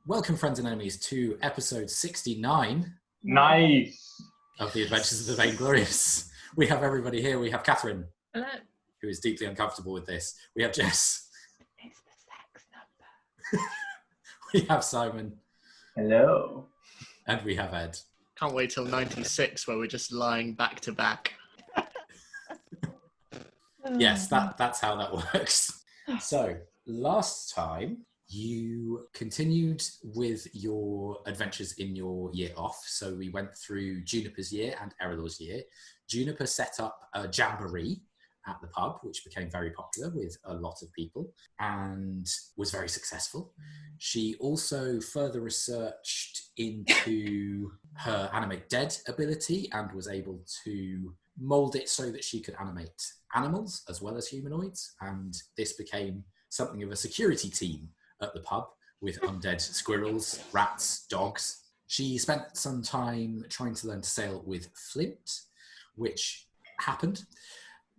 Welcome, friends and enemies, to episode 69 Nice. of the Adventures of the Vainglorious. We have everybody here. We have Kathryn, Hello. who is deeply uncomfortable with this. We have Jess. It's the sex number. We have Simon. Hello. And we have Ed. Can't wait till 96 where we're just lying back to back. Yes, that's how that works. So, last time you continued with your adventures in your year off. So we went through Juniper's year and Erallur's year. Juniper set up a jamboree at the pub, which became very popular with a lot of people and was very successful. She also further researched into her animate dead ability and was able to mold it so that she could animate animals as well as humanoids. And this became something of a security team at the pub with undead squirrels, rats, dogs. She spent some time trying to learn to sail with Flint, which happened.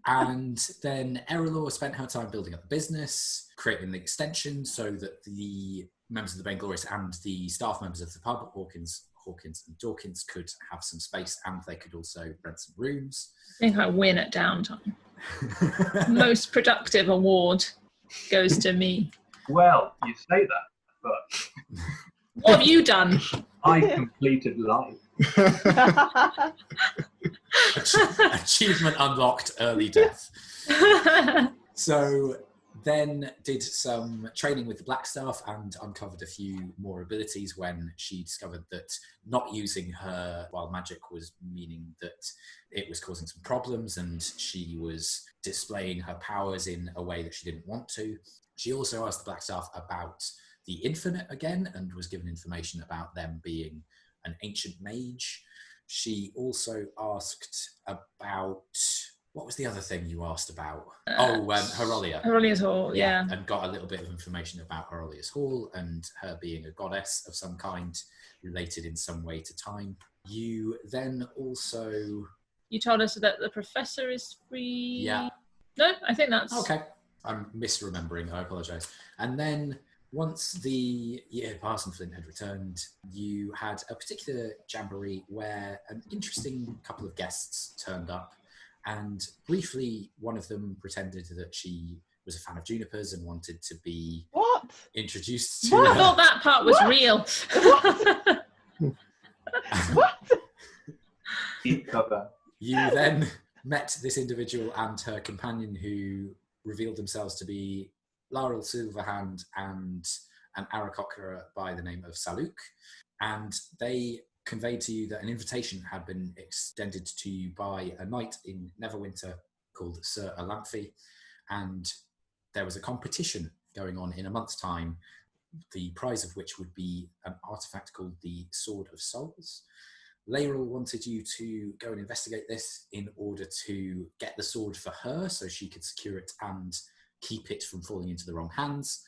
And then Erallur spent her time building up the business, creating the extension so that the members of the Vainglorious and the staff members of the pub, Hawkins and Dawkins, could have some space, and they could also rent some rooms. I think I win at downtime. Most productive award goes to me. Well, you say that, but What have you done? I completed life. Achievement unlocked, early death. So then did some training with the Black Staff and uncovered a few more abilities when she discovered that not using her wild magic was meaning that it was causing some problems, and she was displaying her powers in a way that she didn't want to. She also asked the Black Staff about the Infinite again and was given information about them being an ancient mage. She also asked about, what was the other thing you asked about? Erallur. Erallur's Hall, yeah. And got a little bit of information about Erallur's Hall and her being a goddess of some kind, related in some way to time. You then also... You told us that the professor is free. Yeah. No, I think that's... Okay. I'm misremembering, I apologise. And then once the year passed and Flint had returned, you had a particular jamboree where an interesting couple of guests turned up, and briefly one of them pretended that she was a fan of Juniper's and wanted to be introduced to I her. thought that part was real. Deep cover. You then met this individual and her companion, who revealed themselves to be Laurel Silverhand and an Aarakocra by the name of Saluk. And they conveyed to you that an invitation had been extended to you by a knight in Neverwinter called Sir Olamphi, and there was a competition going on in a month's time, the prize of which would be an artifact called the Sword of Souls. Laurel wanted you to go and investigate this in order to get the sword for her so she could secure it and keep it from falling into the wrong hands.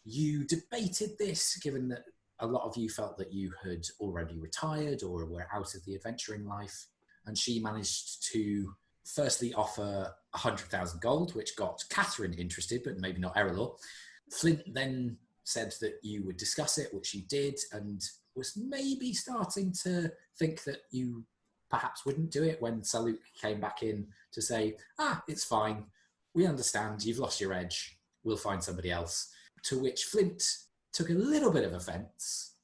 You debated this, given that a lot of you felt that you had already retired or were out of the adventuring life, and she managed to firstly offer 100,000 gold, which got Kathryn interested, but maybe not Erallur. Flint then said that you would discuss it, which you did, and was maybe starting to think that you perhaps wouldn't do it when Saluk came back in to say, it's fine, we understand, you've lost your edge, we'll find somebody else. To which Flint took a little bit of offence,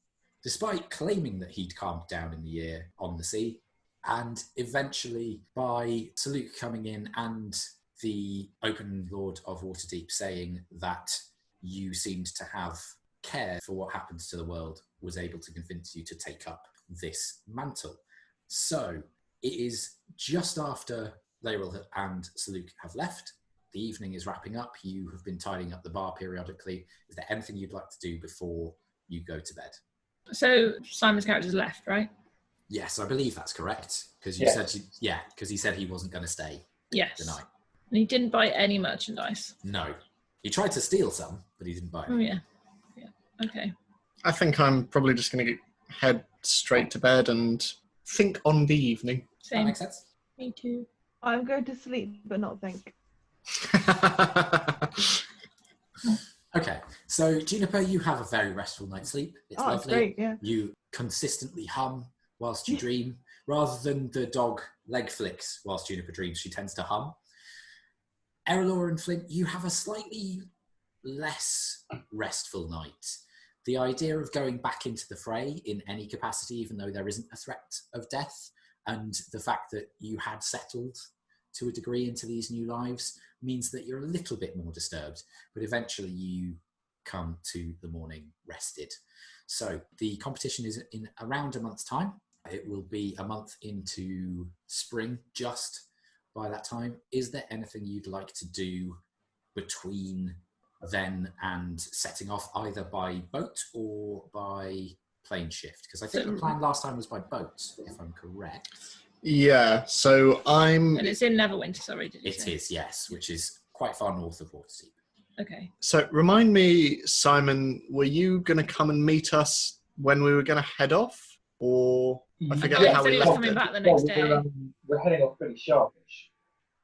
despite claiming that he'd calmed down in the year on the sea. And eventually, by Saluk coming in and the Open Lord of Waterdeep saying that you seemed to have care for what happens to the world, was able to convince you to take up this mantle. So it is just after Laurel and Saluk have left. The evening is wrapping up. You have been tidying up the bar periodically. Is there anything you'd like to do before you go to bed? So Simon's character's left, right? Yes, I believe that's correct. Because because he said he wasn't going to stay Yes. the night. And he didn't buy any merchandise. No. He tried to steal some, but he didn't buy any. Oh, yeah. Yeah. Okay. I think I'm probably just going to head straight to bed and think on the evening. That Same. makes sense? Me too. I'm going to sleep but not think. Okay, So, Juniper, you have a very restful night's sleep. It's Oh, it's lovely. great, yeah. You consistently hum whilst you dream. Rather than the dog leg flicks whilst Juniper dreams, she tends to hum. Erallur and Flint, you have a slightly less restful night. The idea of going back into the fray in any capacity, even though there isn't a threat of death, and the fact that you had settled to a degree into these new lives means that you're a little bit more disturbed, but eventually you come to the morning rested. So the competition is in around a month's time. It will be a month into spring just by that time. Is there anything you'd like to do between then and setting off, either by boat or by plane shift? Because I think the plan last time was by boat, if I'm correct. Yeah, so And it's in Neverwinter, sorry, did you say? It is, yes, which is quite far north of Waterdeep. Okay. So remind me, Simon, were you going to come and meet us when we were going to head off? Or I forget Yeah, how he said we he was left coming it. back the next day. We're heading off pretty sharpish.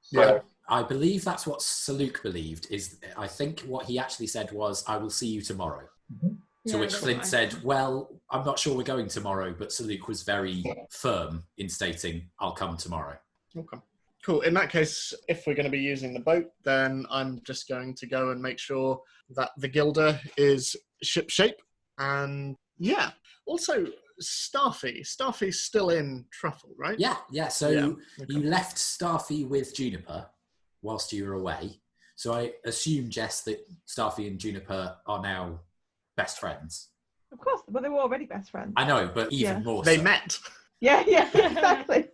So, Yeah. I believe that's what Saluk believed. I think what he actually said was, "I will see you tomorrow." Mhm. To Yeah, which that's Flint what I said, thought. "Well, I'm not sure we're going tomorrow," but Saluk was very firm in stating, "I'll come tomorrow." Okay. Cool. In that case, if we're going to be using the boat, then I'm just going to go and make sure that the Gilder is shipshape. And yeah, also Starfy's still in Truffle, right? Yeah. So Yeah, okay. you left Starfy with Juniper whilst you were away. So I assume, Jess, that Starfy and Juniper are now best friends. Of course, but they were already best friends. I know, but even Yeah. more They so. met. Yeah, exactly.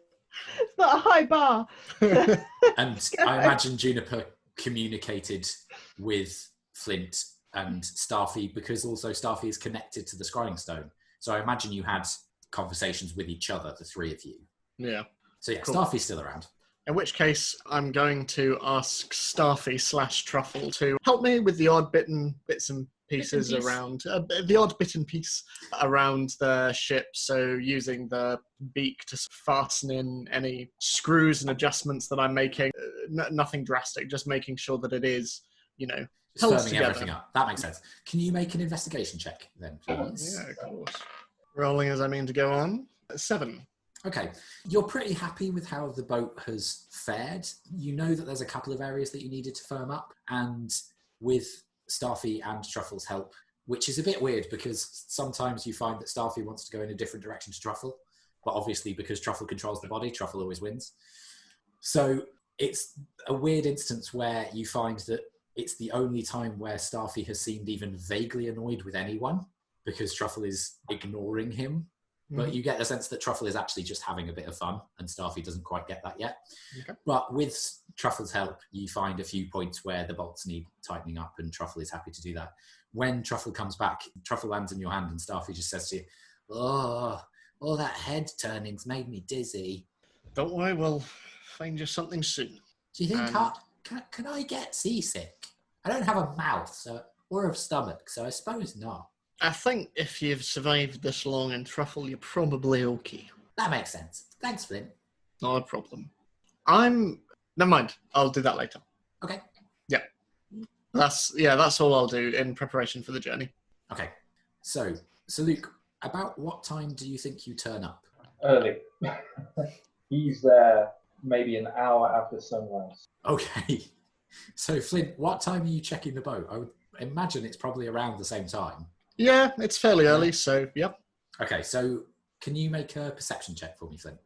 It's not a high bar. And I imagine Juniper communicated with Flint and Starfy because also Starfy is connected to the Scrying Stone. So I imagine you had conversations with each other, the three of you. Yeah. So yeah, Cool. Starfy's still around. In which case, I'm going to ask Starfy/Truffle to help me with the odd bits and pieces piece. around, the odd bit and piece around the ship. So using the beak to fasten in any screws and adjustments that I'm making. Nothing drastic, just making sure that it is, Just held firming together. everything up. That makes sense. Can you make an investigation check then, please? Yeah, of course. Rolling as I mean to go on. 7. Okay. You're pretty happy with how the boat has fared. You know that there's a couple of areas that you needed to firm up, and with Starfy and Truffle's help, which is a bit weird because sometimes you find that Starfy wants to go in a different direction to Truffle, but obviously because Truffle controls the body, Truffle always wins. So it's a weird instance where you find that it's the only time where Starfy has seemed even vaguely annoyed with anyone because Truffle is ignoring him. But you get the sense that Truffle is actually just having a bit of fun, and Starfy doesn't quite get that yet. Okay. But with Truffle's help, you find a few points where the bolts need tightening up, and Truffle is happy to do that. When Truffle comes back, Truffle lands in your hand, and Starfy just says to you, "Oh, all that head turning's made me dizzy. Don't worry, we'll find you something soon. Do you think can I get seasick? I don't have a mouth or a stomach, so I suppose not." I think if you've survived this long in Truffle, you're probably okay. That makes sense. Thanks, Flint. Not a problem. Never mind. I'll do that later. Okay. Yeah. That's all I'll do in preparation for the journey. Okay. So Luke, about what time do you think you turn up? early. He's there maybe an hour after sunrise. Okay. So Flint, what time are you checking the boat? I would imagine it's probably around the same time. Yeah, it's fairly early, so yeah. Okay, so can you make a perception check for me, Flint?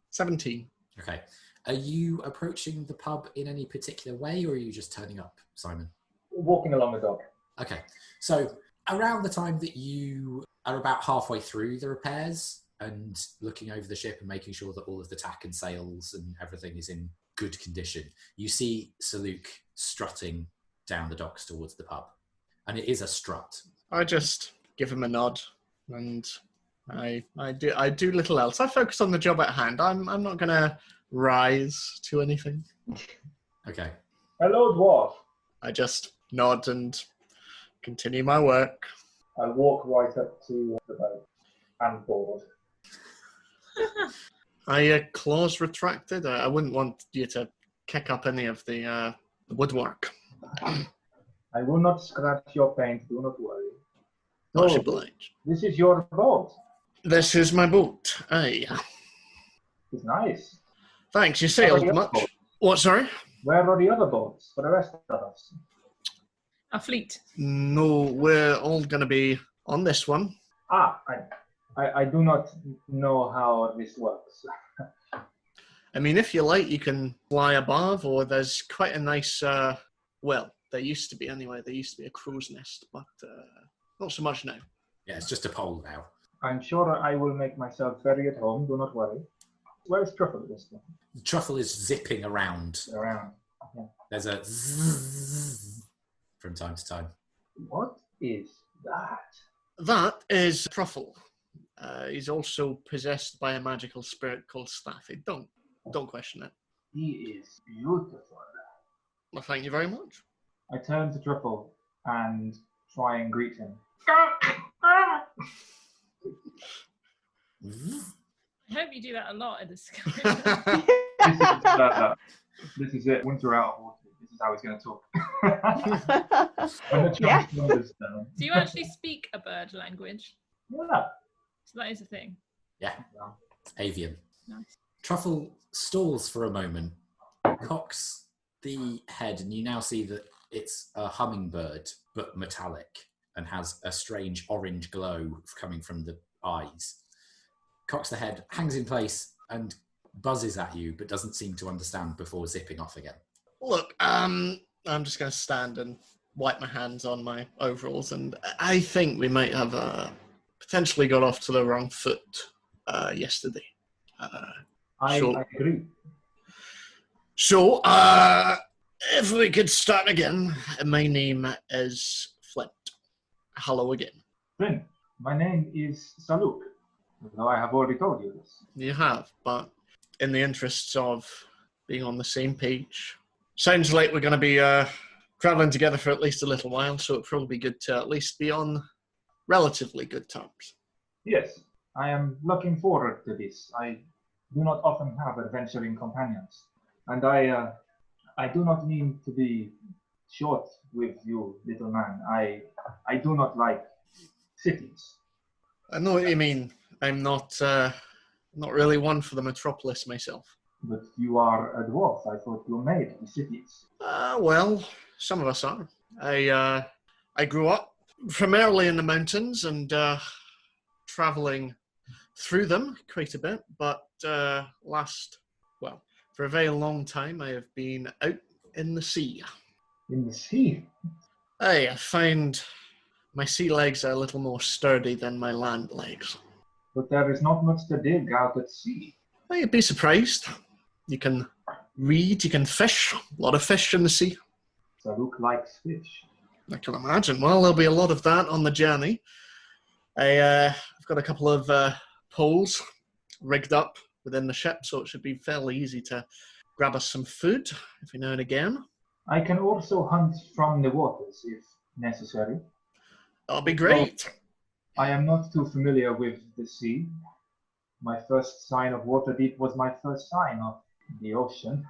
17. Okay. Are you approaching the pub in any particular way, or are you just turning up, Simon? Walking along the dock. Okay. So around the time that you are about halfway through the repairs and looking over the ship and making sure that all of the tack and sails and everything is in good condition, you see Saluk strutting down the docks towards the pub. And it is a strut. I just give him a nod, and I do little else. I focus on the job at hand. I'm not going to rise to anything. Okay. Hello, dwarf. I just nod and continue my work. I walk right up to the boat and board. Claws retracted. I wouldn't want you to kick up any of the woodwork. I will not scratch your paint, do not worry. Much So, obliged. this is your boat. This is my boat. Aye. It's nice. Thanks, you Where are sailed the other much. boats? What, sorry? Where are the other boats for the rest of us? A fleet. No, we're all going to be on this one. Ah, I do not know how this works. I mean, if you like, you can fly above, or there's quite a nice, well, there used to be anyway, there used to be a crow's nest, but not so much now. Yeah, it's just a pole now. I'm sure I will make myself very at home, do not worry. Where's Truffle this time? The truffle is zipping around. Around. Yeah. There's a zzz from time to time. What is that? That is Truffle. He's also possessed by a magical spirit called Staffy. Don't question it. He is beautiful. Well, thank you very much. I turn to Truffle and try and greet him. I hope you do that a lot in this. This is it. Winter out of water. This is how he's going to talk. When the Yeah. chance comes down. Do you actually speak a bird language? Yeah. So that is a thing. Yeah, avian. Nice. Truffle stalls for a moment, cocks the head, and you now see that it's a hummingbird, but metallic, and has a strange orange glow coming from the eyes. Cocks the head, hangs in place, and buzzes at you, but doesn't seem to understand before zipping off again. Look, I'm just going to stand and wipe my hands on my overalls, and I think we might have potentially got off to the wrong foot yesterday. I agree. So, if we could start again, my name is Flint. Hello again. Flint, my name is Saluk, though I have already told you this. You have, but in the interests of being on the same page, sounds like we're going to be traveling together for at least a little while, so it'd probably be good to at least be on relatively good terms. Yes, I am looking forward to this. I do not often have adventuring companions, and I do not mean to be short with you, little man. I do not like cities. I know what you mean. I'm not really one for the metropolis myself. But you are a dwarf. I thought you made the cities. Well, some of us are. I grew up primarily in the mountains and traveling through them quite a bit, but for a very long time I have been out in the sea. In the sea? I find my sea legs are a little more sturdy than my land legs. But there is not much to dig out at sea. Well, you'd be surprised. You can read, you can fish. A lot of fish in the sea. Saluk likes fish. I can imagine. Well, there'll be a lot of that on the journey. I've got a couple of poles rigged up within the ship, so it should be fairly easy to grab us some food every now and again. I can also hunt from the waters if necessary. That'll be great. I am not too familiar with the sea. My first sign of Waterdeep was my first sign of the ocean.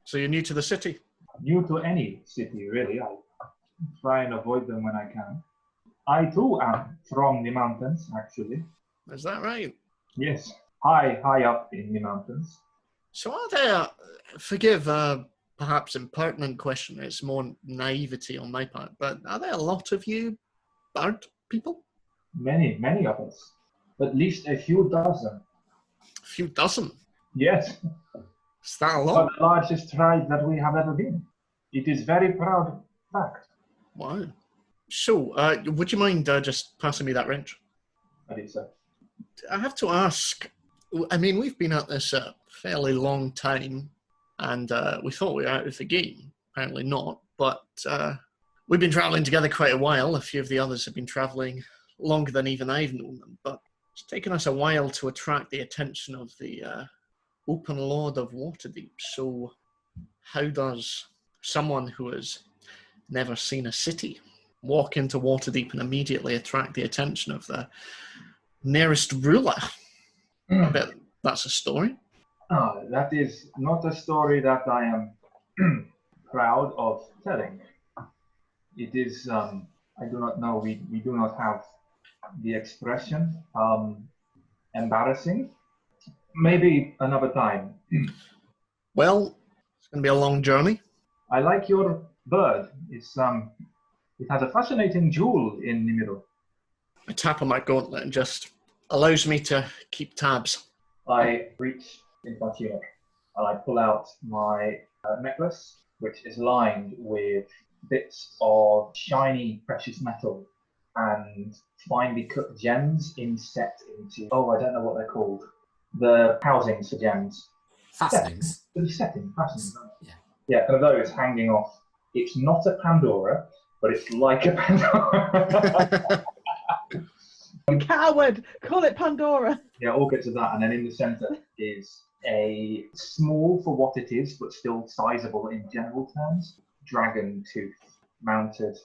So you're new to the city? New to any city, really. I try and avoid them when I can. I too am from the mountains, actually. Is that right? Yes, high up in the mountains. So are there, forgive perhaps impertinent question, it's more naivety on my part, but are there a lot of you bird people? Many of us. At least a few dozen. A few dozen? Yes. Is that a But lot? the largest tribe that we have ever been. It is very proud fact. Wow. So, would you mind just passing me that wrench? That is so. I have to ask, I mean, we've been at this a fairly long time, and we thought we were out of the game. Apparently not, but we've been traveling together quite a while. A few of the others have been traveling longer than even I've known them, but it's taken us a while to attract the attention of the Open Lord of Waterdeep. So how does someone who has never seen a city walk into Waterdeep and immediately attract the attention of the nearest ruler? I bet that's a story. That is not a story that I am proud of telling. It is, I do not know, we do not have the expression. Embarrassing. Maybe another time. Well, it's going to be a long journey. I like your bird. It's, it has a fascinating jewel in the middle. I tap on my gauntlet and just allows me to keep tabs. I reach into my tunic and I pull out my necklace, which is lined with bits of shiny precious metal and finely cut gems inset into, I don't know what they're called. The housings for gems. Fastenings. The setting, fastenings. Yeah. Yeah, and those hanging off. It's not a Pandora, but it's like a Pandora. Coward! Call it Pandora. Yeah, all get to that, and then in the centre is a small for what it is, but still sizable in general terms, dragon tooth mounted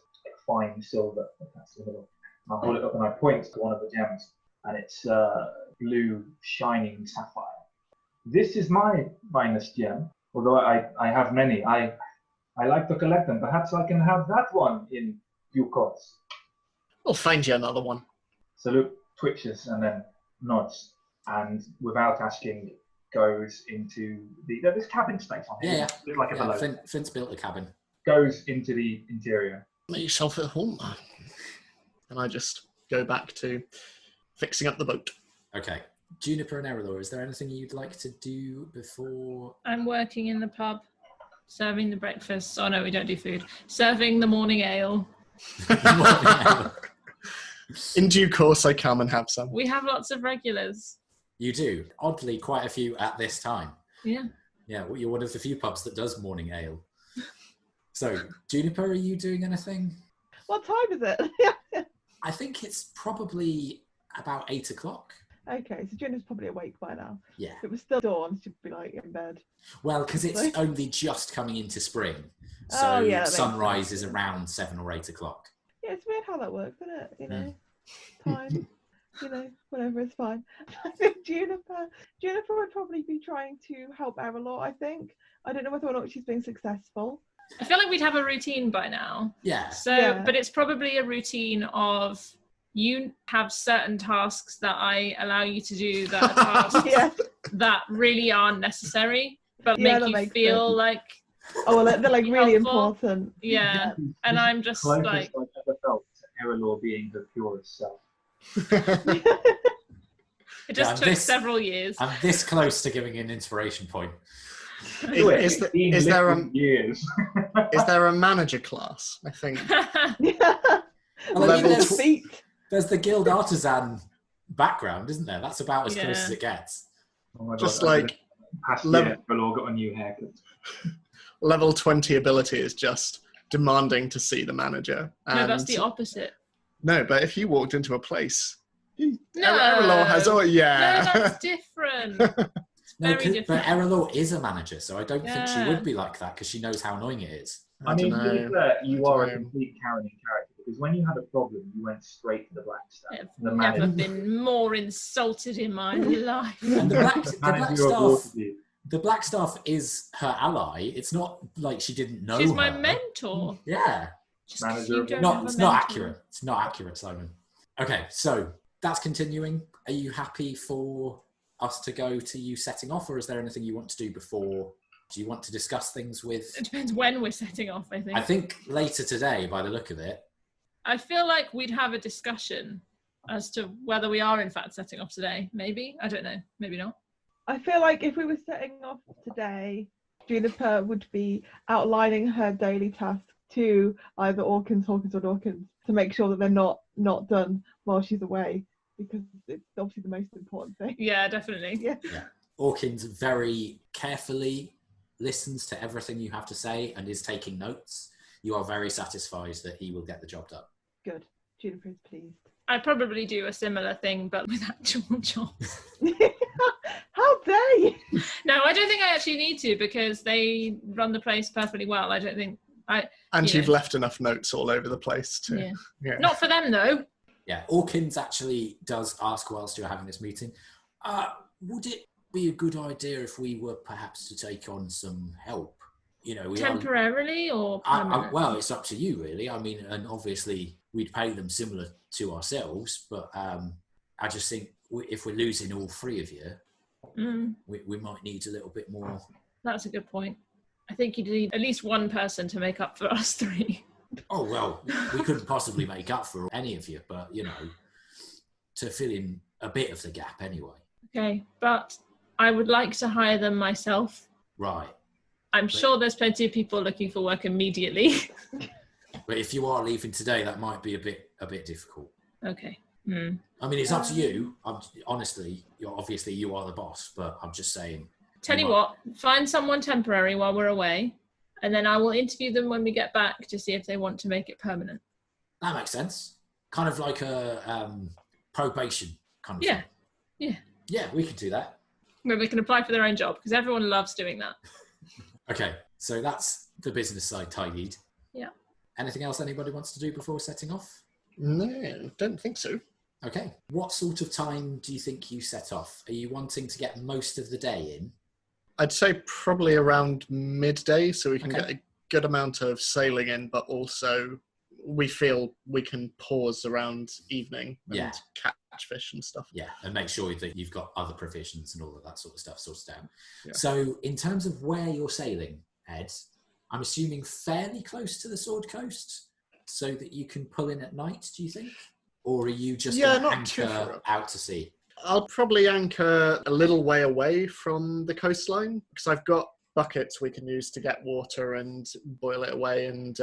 fine silver. That's the middle. I hold it up and I point to one of the gems, and it's blue shining sapphire. This is my finest gem, although I have many. I like to collect them. Perhaps I can have that one in due course. We'll find you another one. Salute twitches and then nods, and without asking, goes into there's cabin space on here. Yeah. Like a below. Flint's built a cabin. Goes into the interior. Make yourself at home. And I just go back to fixing up the boat. Okay. Juniper and Erallur, is there anything you'd like to do before? I'm working in the pub, serving the breakfast. Oh no, we don't do food. Serving the morning ale. In due course, I come and have some. We have lots of regulars. You do. Oddly, quite a few at this time. Yeah. Yeah, well, you're one of the few pubs that does morning ale. So, Juniper, are you doing anything? What time is it? I think it's probably about 8 o'clock. Okay, so Juniper's probably awake by now. Yeah. If it was still dawn, she'd be like in bed. Well, because it's only just coming into spring. So Oh, yeah, that makes sunrise sense. is around 7 or 8 o'clock. Yeah, it's weird how that works, isn't it? You know, time, whatever, it's fine. I think Juniper would probably be trying to help Erallur, I think. I don't know whether or not she's being successful. I feel like we'd have a routine by now. Yeah. So, Yeah. but it's probably a routine of you have certain tasks that I allow you to do that are tasks Yeah. that really aren't necessary, but Yeah, make that you makes feel sense. like, Oh, well, they're like really Helpful. important. yeah. And I'm just Closest like, I've ever felt to Erallur being her purest self. it just Yeah, took this- several years. I'm this close to giving an inspiration point. Is there years? is there a manager class? I think. Yeah. Well, Level there's, feet. there's the guild artisan background, isn't there? That's about as close Yeah. as it gets. Oh my Just God, like past level- year, Erallur got a new haircut. level 20 ability is just demanding to see the manager. No, that's the opposite. No, but if you walked into a place, No. Erallur has all. No, Yeah. that's different. It's No, very different. but Erallur is a manager, so I don't think she Yeah. would be like that because she knows how annoying it is. I mean, to be fair, you are a dunno. complete Karen in character, because when you had a problem, you went straight to the black staff. I've The never manager. been more insulted in my life. And the black Manager of staff, Waterdeep. the black staff is her ally. It's not like she didn't know She's her. my mentor. Yeah. Just 'cause Manager you of- don't No, have a it's not mentor. accurate. It's not accurate, Simon. Okay, so that's continuing. Are you happy for us to go to you setting off, or is there anything you want to do before? Do you want to discuss things with... It depends when we're setting off, I think. I think later today, by the look of it. I feel like we'd have a discussion as to whether we are in fact setting off today. Maybe. I don't know. Maybe not. I feel like if we were setting off today, Juniper would be outlining her daily tasks to either Hawkins, or Dawkins to make sure that they're not done while she's away, because it's obviously the most important thing. Yeah, definitely. Yeah. Hawkins very carefully listens to everything you have to say and is taking notes. You are very satisfied that he will get the job done. Good. Juniper is pleased. I'd probably do a similar thing, but with actual jobs. How dare you? No, I don't think I actually need to, because they run the place perfectly well. I don't think And Yeah. you've left enough notes all over the place too. Yeah. Yeah. Not for them though. Yeah, Hawkins actually does ask whilst you're having this meeting, would it be a good idea if we were perhaps to take on some help you know, we temporarily or permanent? well, it's up to you, really. I mean, and obviously we'd pay them similar to ourselves, but I just think if we're losing all three of you, we might need a little bit more. That's a good point. I think you need at least one person to make up for us three. Oh, well, we couldn't possibly make up for any of you, but, you know, to fill in a bit of the gap anyway. Okay, but I would like to hire them myself. Right. I'm sure there's plenty of people looking for work immediately. But if you are leaving today, that might be a bit difficult. Okay. I mean, it's up to you. Honestly, obviously you are the boss, but I'm just saying. Tell you what, find someone temporary while we're away, and then I will interview them when we get back to see if they want to make it permanent. That makes sense. Kind of like a probation kind of thing. Yeah. Yeah, we could do that. Where they can apply for their own job, because everyone loves doing that. Okay, so that's the business side tidied. Yeah. Anything else anybody wants to do before setting off? No, don't think so. Okay. What sort of time do you think you set off? Are you wanting to get most of the day in? I'd say probably around midday, so we can get a good amount of sailing in, but also we feel we can pause around evening and catch fish and stuff. Yeah, and make sure that you've got other provisions and all of that sort of stuff sorted out. Yeah. So in terms of where you're sailing, Ed, I'm assuming fairly close to the Sword Coast so that you can pull in at night, do you think? Or are you just going to anchor out to sea? I'll probably anchor a little way away from the coastline because I've got buckets we can use to get water and boil it away, and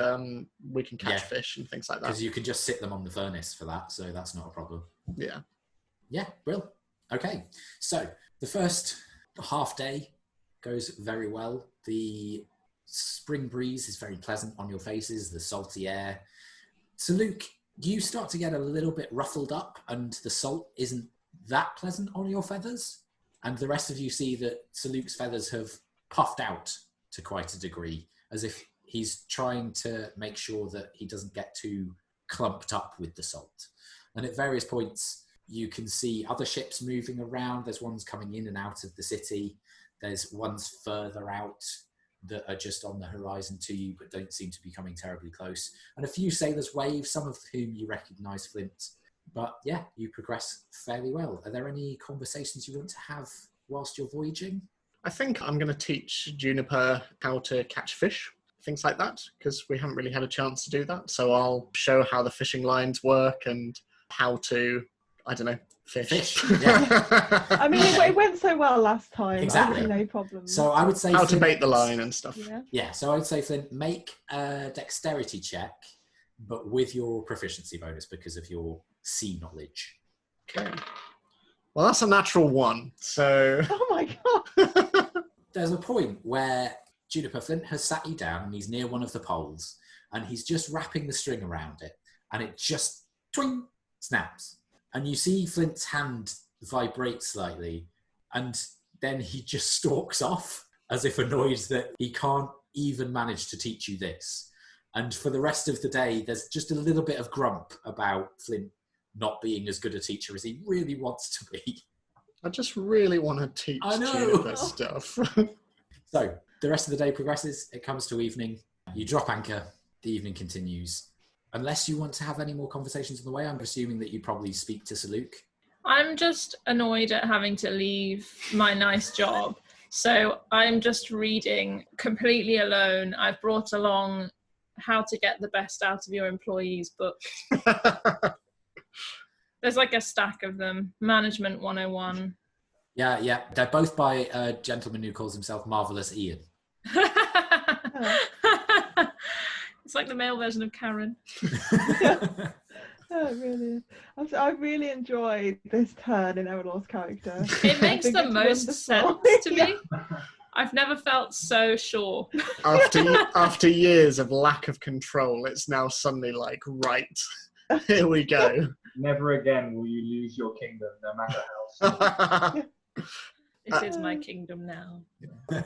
we can catch fish and things like that. Because you can just sit them on the furnace for that, so that's not a problem. Yeah. Yeah, brilliant. Okay, so the first half day goes very well. The spring breeze is very pleasant on your faces, the salty air. So Luke, you start to get a little bit ruffled up and the salt isn't that pleasant on your feathers. And the rest of you see that Sir Luke's feathers have puffed out to quite a degree, as if he's trying to make sure that he doesn't get too clumped up with the salt. And at various points, you can see other ships moving around. There's ones coming in and out of the city. There's ones further out that are just on the horizon to you, but don't seem to be coming terribly close. And a few sailors wave, some of whom you recognise Flint. But yeah, you progress fairly well. Are there any conversations you want to have whilst you're voyaging? I think I'm going to teach Juniper how to catch fish, things like that, because we haven't really had a chance to do that. So I'll show how the fishing lines work and how to, I don't know, fish. Yeah. I mean, it went so well last time. Exactly. No problem. So I would say how to bait the line and stuff. Yeah. So I would say, Flint, make a dexterity check, but with your proficiency bonus because of your sea knowledge. Okay. Well, that's a natural 1. So. Oh my god. There's a point where Juniper, Flint has sat you down and he's near one of the poles and he's just wrapping the string around it and it just twing snaps. And you see Flint's hand vibrate slightly and then he just stalks off as if annoyed that he can't even manage to teach you this. And for the rest of the day, there's just a little bit of grump about Flint not being as good a teacher as he really wants to be. I just really want to teach Juniper stuff. So the rest of the day progresses. It comes to evening. You drop anchor. The evening continues. Unless you want to have any more conversations on the way, I'm assuming that you probably speak to Sir Luke. I'm just annoyed at having to leave my nice job. So I'm just reading completely alone. I've brought along How to Get the Best Out of Your Employees book. There's like a stack of them. Management 101. Yeah. They're both by a gentleman who calls himself Marvelous Ian. It's like the male version of Karen. Oh, really? I really enjoyed this turn in Erallur's character. It makes the most sense to me. I've never felt so sure. After years of lack of control, it's now suddenly like, right, here we go. Never again will you lose your kingdom, no matter how small. This is my kingdom now.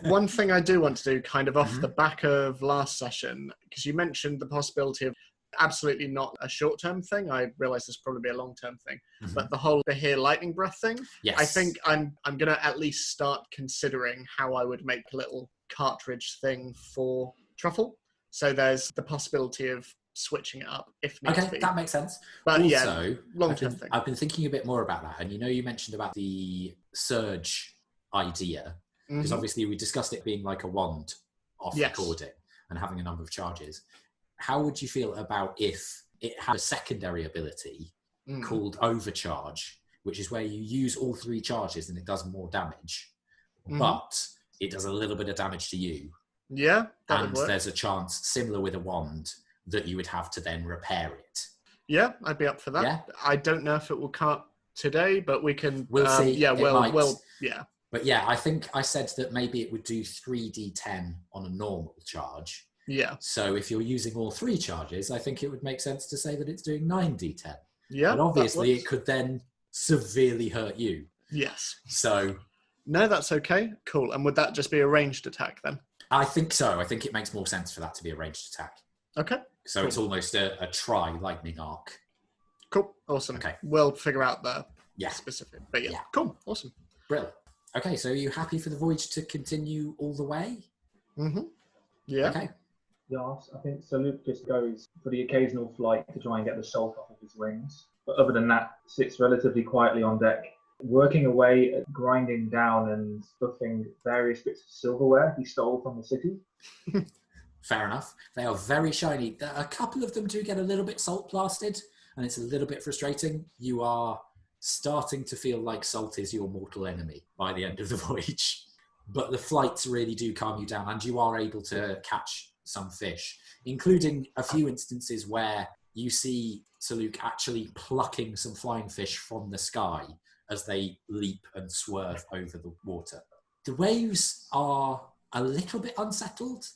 One thing I do want to do, kind of off the back of last session, because you mentioned the possibility of absolutely not a short-term thing. I realise this will probably be a long-term thing, but the whole Behir lightning breath thing. Yes. I think I'm going to at least start considering how I would make little cartridge thing for truffle. So there's the possibility of switching it up if needs Okay, be. that makes sense. But also, long-term thing. I've been thinking a bit more about that. And you mentioned about the surge idea, because obviously we discussed it being like a wand off recording and having a number of charges. How would you feel about if it had a secondary ability called overcharge, which is where you use all 3 charges and it does more damage, but it does a little bit of damage to you? Yeah, that and would work. There's a chance, similar with a wand, that you would have to then repair it. Yeah, I'd be up for that. Yeah? I don't know if it will cut today, but we can. We'll see. Yeah, Might. Yeah. But yeah, I think I said that maybe it would do 3d10 on a normal charge. Yeah. So if you're using all 3 charges, I think it would make sense to say that it's doing 9d10. Yeah. But obviously it could then severely hurt you. Yes. So... No, that's okay. Cool. And would that just be a ranged attack then? I think so. I think it makes more sense for that to be a ranged attack. Okay. So it's almost a tri-lightning arc. Cool. Awesome. Okay. We'll figure out the Yeah. specific. But yeah. Yeah. Cool. Awesome. Brilliant. Okay, so are you happy for the voyage to continue all the way? Yeah. Okay. Yes, I think Sir Luke just goes for the occasional flight to try and get the salt off of his wings. But other than that, sits relatively quietly on deck, working away at grinding down and stuffing various bits of silverware he stole from the city. Fair enough. They are very shiny. A couple of them do get a little bit salt blasted, and it's a little bit frustrating. You are starting to feel like salt is your mortal enemy by the end of the voyage. But the flights really do calm you down, and you are able to catch some fish, including a few instances where you see Sir Luke actually plucking some flying fish from the sky as they leap and swerve over the water. The waves are a little bit unsettled.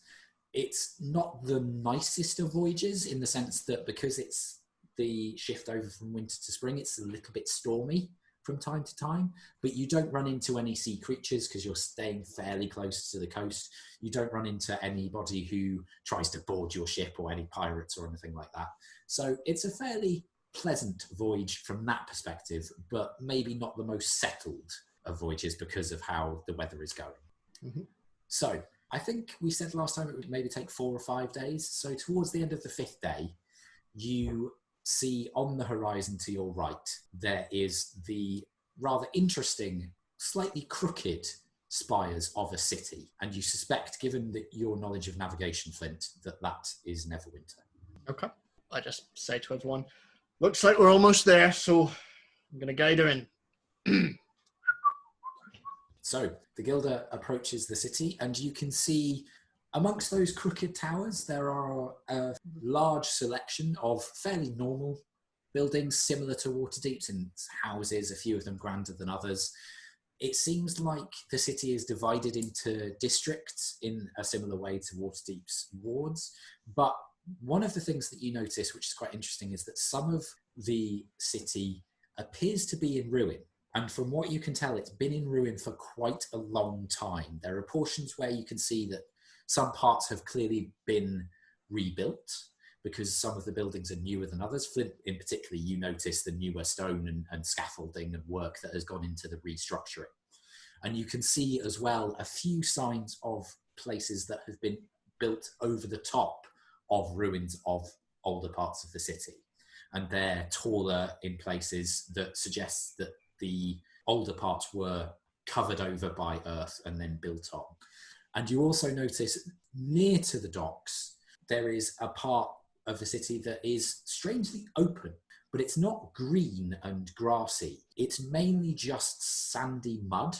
It's not the nicest of voyages in the sense that because it's the shift over from winter to spring, it's a little bit stormy from time to time, but you don't run into any sea creatures because you're staying fairly close to the coast. You don't run into anybody who tries to board your ship or any pirates or anything like that. So it's a fairly pleasant voyage from that perspective, but maybe not the most settled of voyages because of how the weather is going. So I think we said last time it would maybe take 4 or 5 days. So towards the end of the 5th day, you see on the horizon to your right, there is the rather interesting, slightly crooked spires of a city. And you suspect, given that your knowledge of navigation, Flint, that that is Neverwinter. Okay. I just say to everyone, looks like we're almost there, so I'm going to guide her in. So the Gilder approaches the city, and you can see amongst those crooked towers, there are a large selection of fairly normal buildings, similar to Waterdeep's, and houses, a few of them grander than others. It seems like the city is divided into districts in a similar way to Waterdeep's wards. But one of the things that you notice, which is quite interesting, is that some of the city appears to be in ruin. And from what you can tell, it's been in ruin for quite a long time. There are portions where you can see that some parts have clearly been rebuilt because some of the buildings are newer than others. Flint, in particular, you notice the newer stone and scaffolding and work that has gone into the restructuring. And you can see as well a few signs of places that have been built over the top of ruins of older parts of the city. And they're taller in places that suggests that the older parts were covered over by earth and then built on. And you also notice near to the docks, there is a part of the city that is strangely open, but it's not green and grassy. It's mainly just sandy mud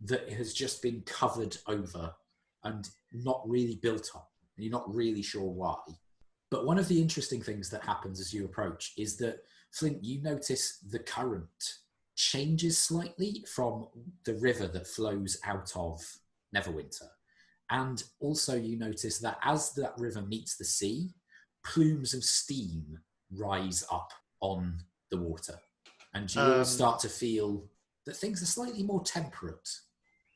that has just been covered over and not really built on. And you're not really sure why. But one of the interesting things that happens as you approach is that, Flint, you notice the current changes slightly from the river that flows out of Neverwinter. And also you notice that as that river meets the sea, plumes of steam rise up on the water. And you all start to feel that things are slightly more temperate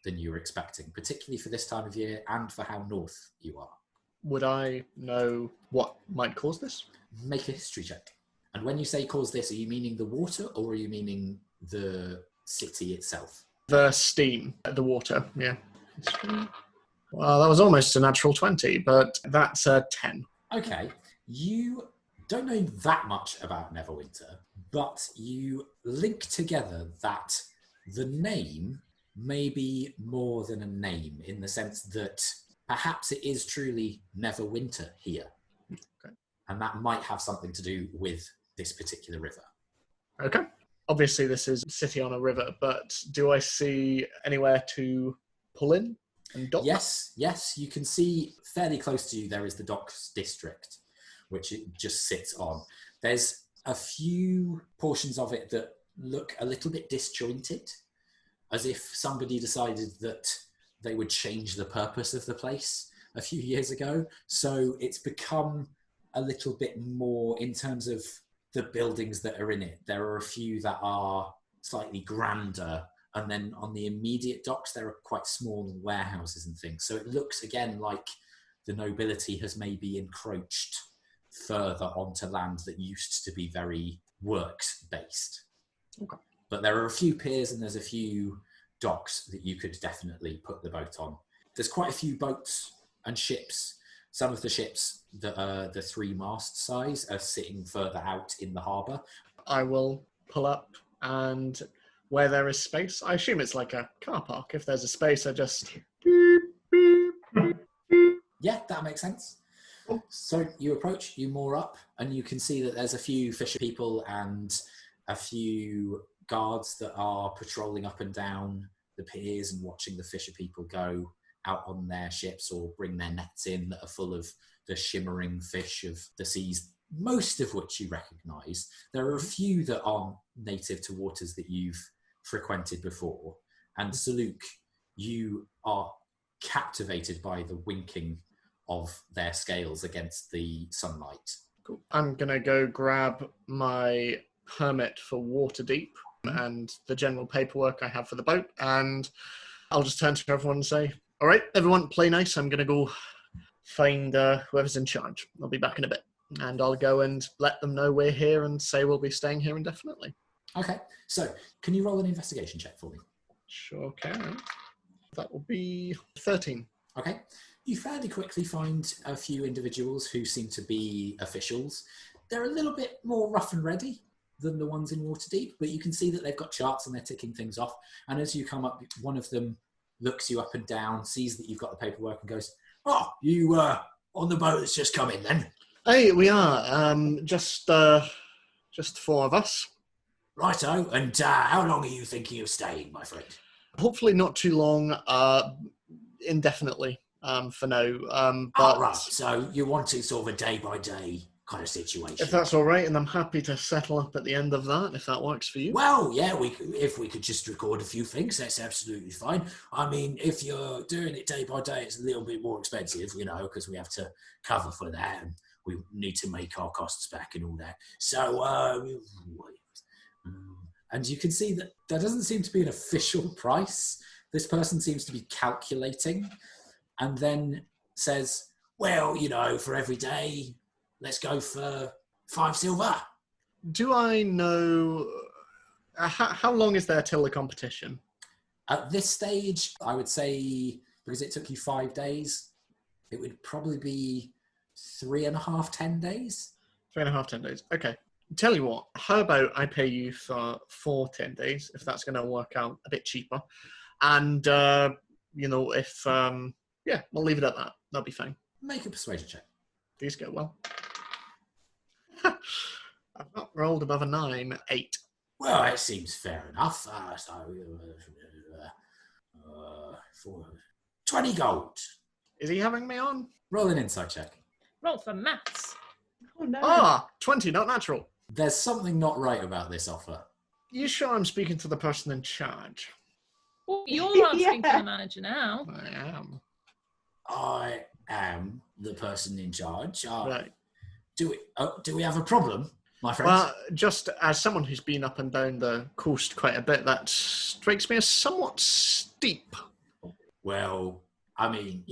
than you were expecting, particularly for this time of year and for how north you are. Would I know what might cause this? Make a history check. And when you say cause this, are you meaning the water or are you meaning the city itself? The steam, the water, yeah. Well, that was almost a natural 20, but that's a 10. Okay, you don't know that much about Neverwinter, but you link together that the name may be more than a name in the sense that perhaps it is truly Neverwinter here. Okay. And that might have something to do with this particular river. Okay. Obviously, this is a city on a river, but do I see anywhere to pull in and dock? Yes, you can see fairly close to you there is the docks district, which it just sits on. There's a few portions of it that look a little bit disjointed, as if somebody decided that they would change the purpose of the place a few years ago. So it's become a little bit more in terms of the buildings that are in it. There are a few that are slightly grander, and then on the immediate docks there are quite small warehouses and things. So it looks again like the nobility has maybe encroached further onto land that used to be very works based. Okay. But there are a few piers and there's a few docks that you could definitely put the boat on. There's quite a few boats and ships. Some of the ships that are the 3-mast size are sitting further out in the harbour. I will pull up, and where there is space, I assume it's like a car park. If there's a space, I just... Yeah, that makes sense. So you approach, you moor up, and you can see that there's a few fisher people and a few guards that are patrolling up and down the piers and watching the fisher people go out on their ships or bring their nets in that are full of the shimmering fish of the seas, most of which you recognise. There are a few that aren't native to waters that you've frequented before. And Saluk, you are captivated by the winking of their scales against the sunlight. Cool. I'm going to go grab my permit for Waterdeep and the general paperwork I have for the boat, and I'll just turn to everyone and say, all right, everyone, play nice. I'm going to go find whoever's in charge. I'll be back in a bit. And I'll go and let them know we're here and say we'll be staying here indefinitely. Okay, so can you roll an investigation check for me? Sure can. That will be 13. Okay. You fairly quickly find a few individuals who seem to be officials. They're a little bit more rough and ready than the ones in Waterdeep, but you can see that they've got charts and they're ticking things off. And as you come up, one of them looks you up and down, sees that you've got the paperwork and goes, oh, you on the boat that's just come in then? Hey, we are. Just 4 of us. Righto. And how long are you thinking of staying, my friend? Hopefully not too long, indefinitely for now. But right. So you want to sort of a day-by-day kind of situation? If that's all right, and I'm happy to settle up at the end of that, if that works for you. Well, yeah, if we could just record a few things, that's absolutely fine. I mean, if you're doing it day by day, it's a little bit more expensive, because we have to cover for that, and we need to make our costs back and all that. So, and you can see that there doesn't seem to be an official price. This person seems to be calculating and then says, well, for every day, let's go for 5 silver. Do I know... how long is there till the competition? At this stage, I would say, because it took you 5 days, it would probably be 3.5, 10 days. 3.5, 10 days. Okay. Tell you what, how about I pay you for 10 days, if that's going to work out a bit cheaper. And, if... yeah, we'll leave it at that. That'll be fine. Make a persuasion check. These go well. I've not rolled above a 9, 8. Well, it seems fair enough. 20 gold. Is he having me on? Roll an insight check. Roll for maths. Oh no. 20, not natural. There's something not right about this offer. You sure I'm speaking to the person in charge? Well, you're asking Yeah. for the manager now. I am. I am the person in charge. Right. Do we have a problem, my friend? Well, just as someone who's been up and down the coast quite a bit, that strikes me as somewhat steep. Well, I mean,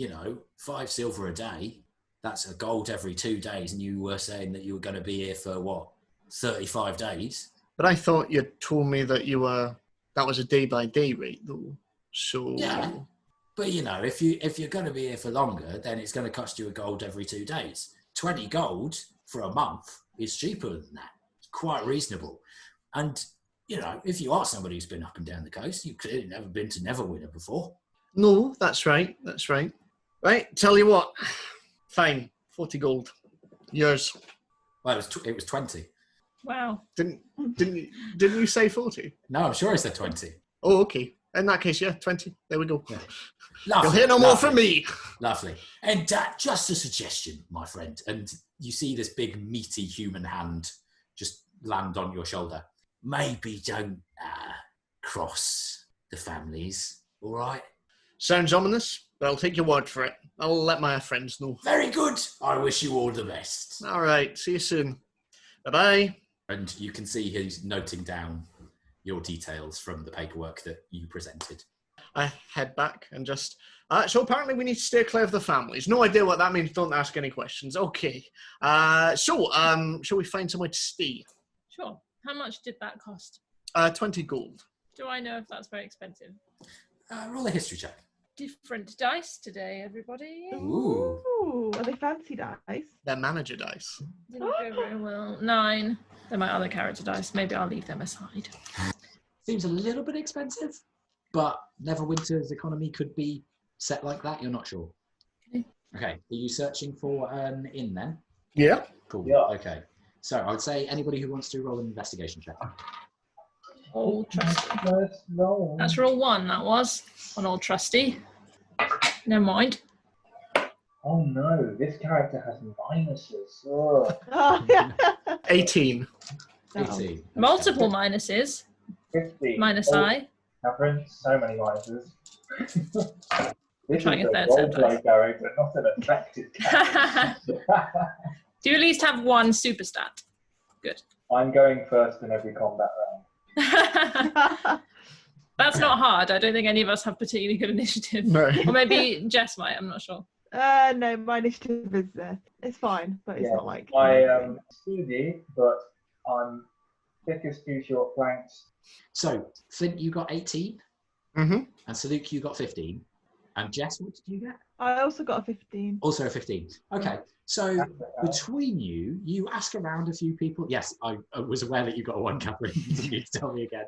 5 silver a day, that's a gold every 2 days, and you were saying that you were going to be here for, 35 days? But I thought you told me that that was a day-by-day rate, though. So... Yeah. But you know, if you're going to be here for longer, then it's going to cost you a gold every 2 days. 20 gold for a month is cheaper than that. It's quite reasonable. And you know, if you are somebody who's been up and down the coast, you've clearly never been to Neverwinter before. No, that's right. That's right. Right, tell you what. Fine, 40 gold. Yours. Well, it was 20. Wow. Didn't you say 40? No, I'm sure I said 20. Oh, okay. In that case, yeah, 20. There we go. Yeah. You'll Lovely, hear no more lovely, from me. Lovely. And just a suggestion, my friend. And you see this big, meaty human hand just land on your shoulder. Maybe don't cross the families, all right? Sounds ominous, but I'll take your word for it. I'll let my friends know. Very good. I wish you all the best. All right, see you soon. Bye-bye. And you can see he's noting down your details from the paperwork that you presented. I head back and just... so apparently we need to steer clear of the families. No idea what that means. Don't ask any questions. Okay. Shall we find somewhere to stay? Sure. How much did that cost? 20 gold. Do I know if that's very expensive? Roll a history check. Different dice today, everybody. Ooh. Ooh, are they fancy dice? They're manager dice. Didn't go very well. 9. They're my other character dice. Maybe I'll leave them aside. Seems a little bit expensive, but Neverwinter's economy could be set like that. You're not sure. Okay. Are you searching for an inn then? Yeah. Cool. Yeah. Okay. So I would say anybody who wants to roll an investigation check. Old trusty. No. That's roll 1, that was. On old trusty. Never mind. Oh no, this character has minuses. Ugh. Oh, yeah. 18. 18. Multiple minuses. 50. Minus Oh, I. Kathryn, so many minuses. This Trying is a a third set roleplay character, not an effective character. Do you at least have 1 super stat? Good. I'm going first in every combat round. That's not hard. I don't think any of us have particularly good initiative. No. Or maybe Jess might, I'm not sure. No, my initiative is it's fine, but it's Yeah, not like I am speedy, but I'm thick as 2 short planks. So Flint, you got 18, Mm-hmm. and Saluk, you got 15, and Jess, what did you get? I also got a 15. Also a 15. Okay. So between you, you ask around a few people. Yes, I was aware that you got a 1, Kathryn. You didn't need to tell me again.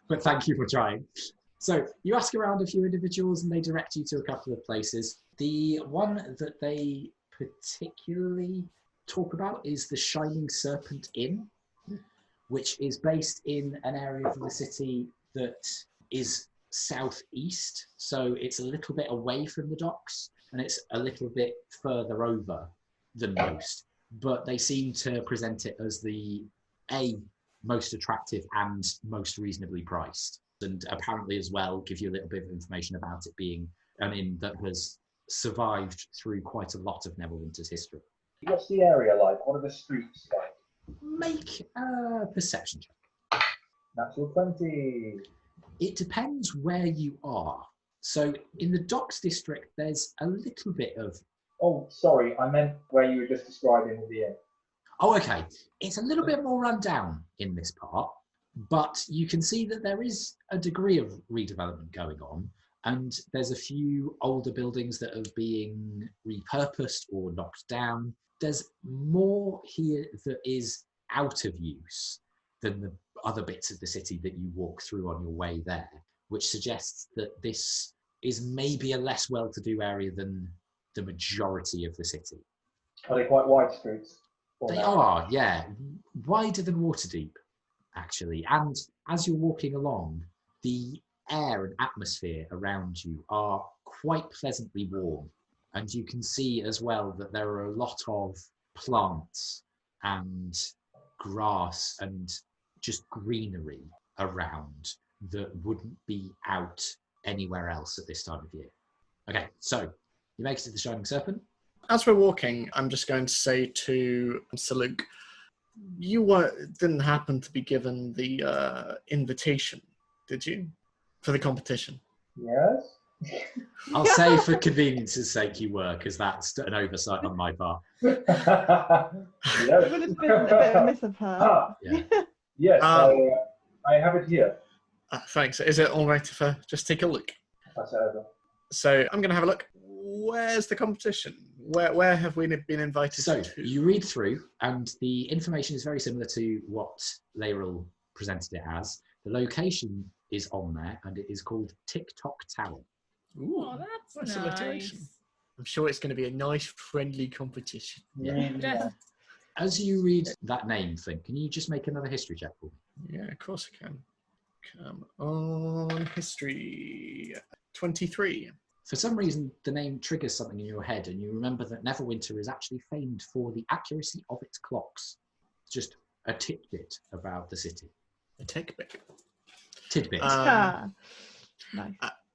But thank you for trying. So you ask around a few individuals and they direct you to a couple of places. The one that they particularly talk about is the Shining Serpent Inn, which is based in an area of the city that is southeast. So it's a little bit away from the docks and it's a little bit further over than most. But they seem to present it as the most attractive and most reasonably priced. And apparently as well give you a little bit of information about it being an inn that has survived through quite a lot of Neverwinter's history. What's the area like? What are the streets like? Make a perception check. Natural 20. It depends where you are. So in the docks district, there's a little bit of... Oh, sorry, I meant where you were just describing the inn. Oh, okay. It's a little bit more run down in this part, but you can see that there is a degree of redevelopment going on, and there's a few older buildings that are being repurposed or knocked down. There's more here that is out of use than the other bits of the city that you walk through on your way there, which suggests that this is maybe a less well-to-do area than the majority of the city. Are they quite wide streets? Or They no? are, yeah. Wider than Waterdeep, actually. And as you're walking along, the air and atmosphere around you are quite pleasantly warm. And you can see as well that there are a lot of plants and grass and just greenery around that wouldn't be out anywhere else at this time of year. Okay, so you make it to the Shining Serpent. As we're walking, I'm just going to say to Saluk, you didn't happen to be given the invitation, did you, for the competition? Yes? I'll say for convenience's sake you were, because that's an oversight on my part. It Yes. would have been a bit of a miss of her. Ah, Yeah. yes, I have it here. Thanks. Is it all right if I just take a look? pass it over. So I'm going to have a look. Where's the competition? Where have we been invited So to? you read through, and the information is very similar to what Erallur presented it as. The location is on there, and it is called Ticktock Tower. Ooh, Oh, that's alliteration. nice. I'm sure it's going to be a nice, friendly competition. Yeah. As you read that name, Flint, can you just make another history check for me? Yeah, of course I can. Come on, history. 23. For some reason, the name triggers something in your head, and you remember that Neverwinter is actually famed for the accuracy of its clocks. Just a tidbit about the city. A tidbit. Tidbit. Nice.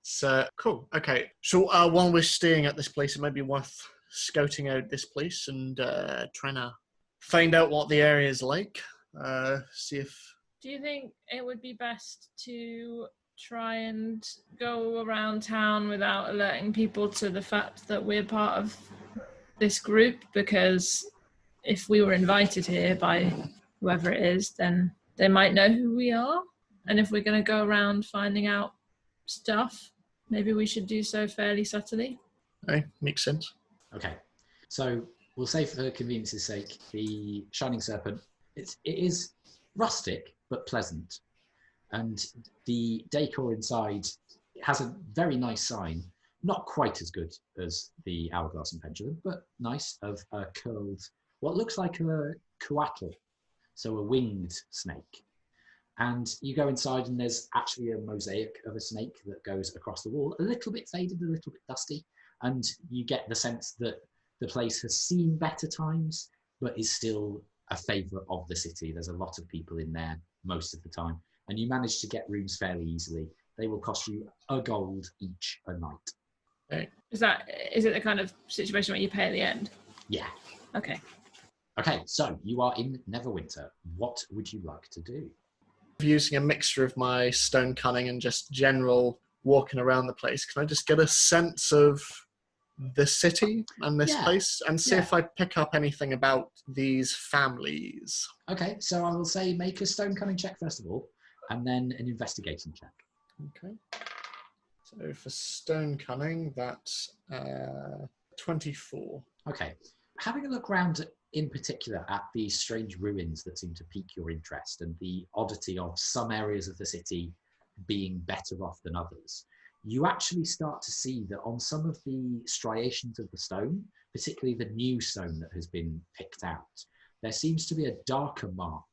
So, cool. Okay. So, while we're staying at this place, it might be worth scouting out this place and trying to find out what the area is like. See if... Do you think it would be best to try and go around town without alerting people to the fact that we're part of this group? Because if we were invited here by whoever it is, then they might know who we are. And if we're going to go around finding out stuff, maybe we should do so fairly subtly. Okay, makes sense. Okay, so we'll say for convenience's sake, the Shining Serpent, it is rustic but pleasant. And the decor inside has a very nice sign, not quite as good as the Hourglass and Pendulum, but nice, of a curled, what looks like a coatl, so a winged snake. And you go inside and there's actually a mosaic of a snake that goes across the wall, a little bit faded, a little bit dusty. And you get the sense that the place has seen better times, but is still a favourite of the city. There's a lot of people in there most of the time. And you manage to get rooms fairly easily. They will cost you a gold each a night. Okay. Is it the kind of situation where you pay at the end? Yeah. Okay. Okay, so you are in Neverwinter. What would you like to do? Using a mixture of my stone cunning and just general walking around the place, can I just get a sense of the city and this place and see if I pick up anything about these families? Okay, so I will say make a stone cunning check first of all, and then an investigating check. Okay. So for stone cunning, that's 24. Okay. Having a look around in particular at the strange ruins that seem to pique your interest and the oddity of some areas of the city being better off than others, you actually start to see that on some of the striations of the stone, particularly the new stone that has been picked out, there seems to be a darker mark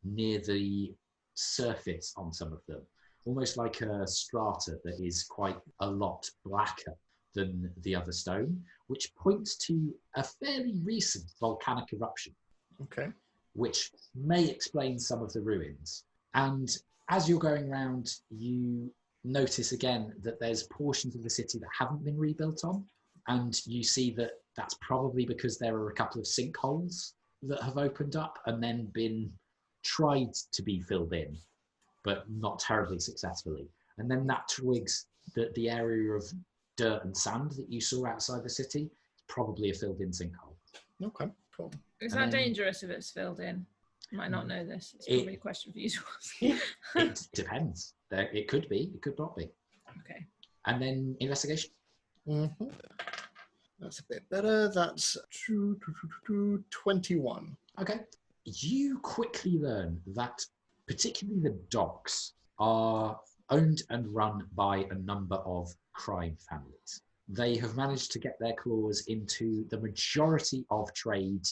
near the surface on some of them, almost like a strata that is quite a lot blacker than the other stone, which points to a fairly recent volcanic eruption. Okay. Which may explain some of the ruins. And as you're going around, you notice again that there's portions of the city that haven't been rebuilt on. And you see that that's probably because there are a couple of sinkholes that have opened up and then been tried to be filled in, but not terribly successfully. And then that twigs that the area of dirt and sand that you saw outside the city is probably a filled in sinkhole. Okay, cool. Is that dangerous if it's filled in? You might not know this. It's probably a question for you to ask. It depends. It could be, it could not be. Okay. And then investigation. Mm-hmm. That's a bit better. That's 21. Okay. You quickly learn that particularly the docks are owned and run by a number of crime families. They have managed to get their claws into the majority of trade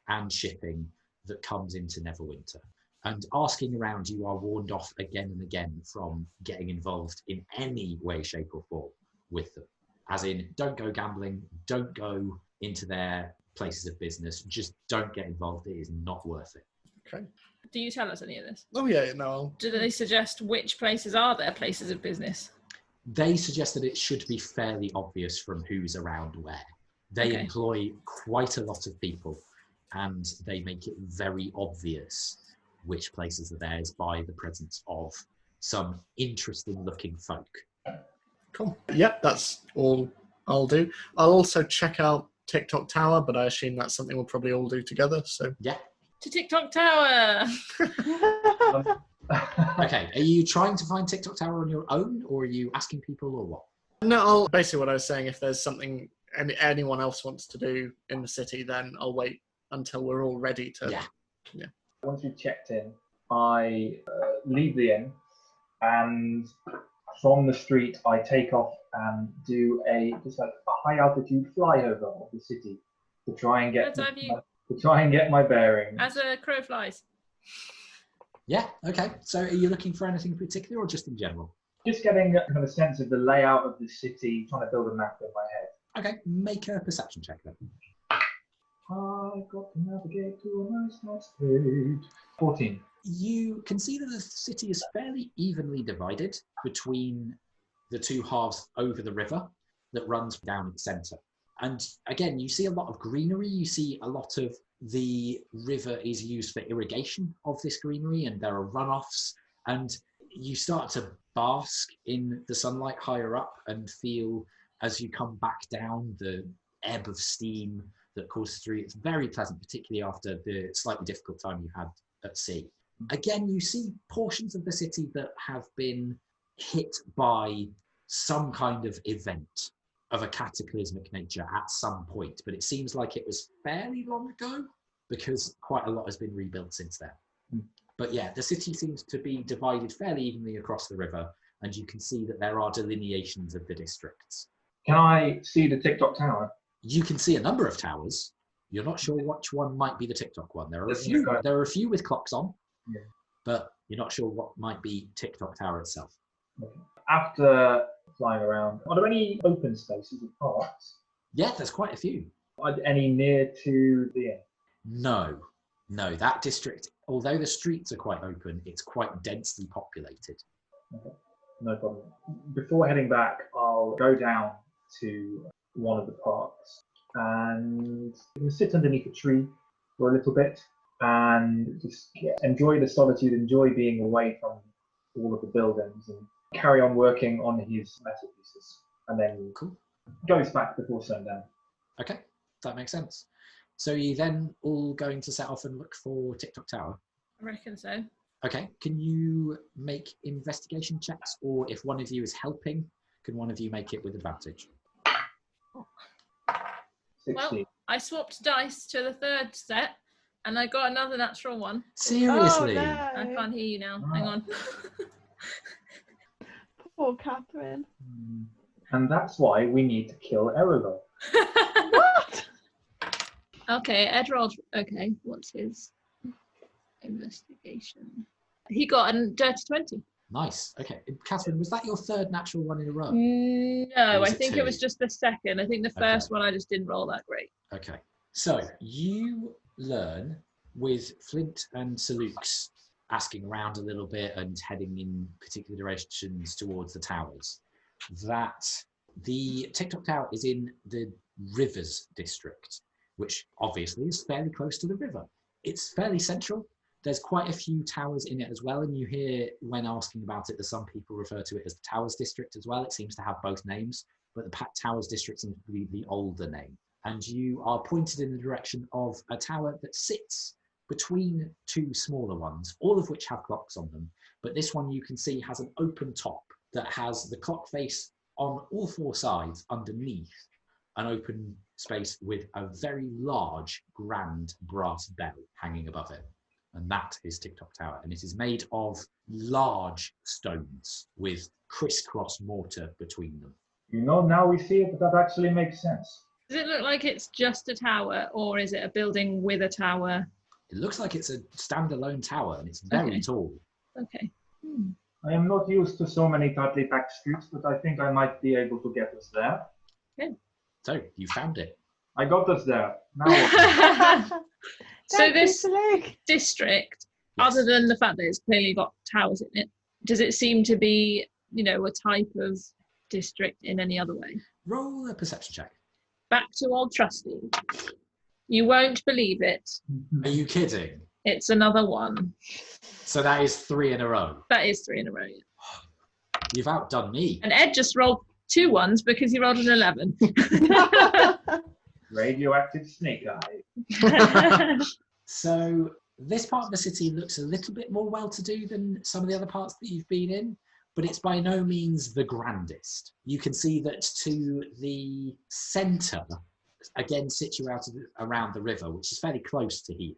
and shipping that comes into Neverwinter. And asking around, you are warned off again and again from getting involved in any way, shape or form with them. As in, don't go gambling, don't go into their places of business, just don't get involved, it is not worth it. Okay. Do you tell us any of this? Oh yeah, no. Do they suggest which places are their places of business? They suggest that it should be fairly obvious from who's around where. They employ quite a lot of people and they make it very obvious which places are theirs by the presence of some interesting looking folk. Cool. Yep, that's all I'll do. I'll also check out Ticktock Tower, but I assume that's something we'll probably all do together. So yeah. To Ticktock Tower! Okay, are you trying to find Ticktock Tower on your own or are you asking people or what? No, basically what I was saying, if there's something anyone else wants to do in the city, then I'll wait until we're all ready to... Yeah. Once we've checked in, I leave the inn, and from the street I take off and do a high altitude flyover of the city to try and get my bearings. As a crow flies. Yeah, okay. So are you looking for anything particular or just in general? Just getting a sense of the layout of the city, trying to build a map in my head. Okay, make a perception check then. I've got to navigate to a nice page. 14. You can see that the city is fairly evenly divided between the two halves over the river that runs down its centre. And again, you see a lot of greenery. You see a lot of the river is used for irrigation of this greenery, and there are runoffs. And you start to bask in the sunlight higher up and feel, as you come back down, the ebb of steam that courses through. It's very pleasant, particularly after the slightly difficult time you had at sea. Again, you see portions of the city that have been hit by some kind of event of a cataclysmic nature at some point, but it seems like it was fairly long ago because quite a lot has been rebuilt since then. But yeah, the city seems to be divided fairly evenly across the river, and you can see that there are delineations of the districts. Can I see the Ticktock Tower? You can see a number of towers. You're not sure which one might be the Ticktock one. There are a few with clocks on, but you're not sure what might be Ticktock Tower itself. Okay. After flying around, are there any open spaces or parks? Yeah, there's quite a few. Are there any near to the inn? No, that district, although the streets are quite open, it's quite densely populated. Okay, no problem. Before heading back, I'll go down to one of the parks and sit underneath a tree for a little bit and just enjoy the solitude, enjoy being away from all of the buildings, and carry on working on his masterpieces, and then goes back before sundown. Okay, that makes sense. So you then all going to set off and look for Ticktock Tower? I reckon so. Okay, can you make investigation checks, or if one of you is helping, can one of you make it with advantage? 16. Well, I swapped dice to the third set, and I got another natural one. Seriously? Oh, no. I can't hear you now. Hang on. Poor Kathryn. And that's why we need to kill Erallur. What? Okay, Ed rolled. Okay, what's his investigation? He got a dirty 20. Nice. Okay, Kathryn, was that your third natural one in a row? No, I think it was just the second. I think the first one I just didn't roll that great. Okay, so you learn with Flint and Sir Luke's asking around a little bit and heading in particular directions towards the towers, that the Ticktock Tower is in the Rivers district, which obviously is fairly close to the river. It's fairly central. There's quite a few towers in it as well, and you hear when asking about it that some people refer to it as the Towers District as well. It seems to have both names, but the Towers District seems to be the older name. And you are pointed in the direction of a tower that sits between two smaller ones, all of which have clocks on them. But this one you can see has an open top that has the clock face on all four sides underneath an open space with a very large grand brass bell hanging above it. And that is Ticktock Tower. And it is made of large stones with crisscross mortar between them. You know, now we see it, that actually makes sense. Does it look like it's just a tower, or is it a building with a tower? It looks like it's a standalone tower, and it's very tall. Okay. I am not used to so many tightly packed streets, but I think I might be able to get us there. Okay. So, you found it. I got us there. Now what? So this district, other than the fact that it's clearly got towers in it, does it seem to be, you know, a type of district in any other way? Roll a perception check. Back to old Trusty. You won't believe it. Are you kidding? It's another one. So that is 3 in a row. That is 3 in a row. Yeah. You've outdone me. And Ed just rolled 2 ones because he rolled an 11. Radioactive snake eye. So this part of the city looks a little bit more well-to-do than some of the other parts that you've been in. but it's by no means the grandest. You can see that to the centre, again situated around the river, which is fairly close to here,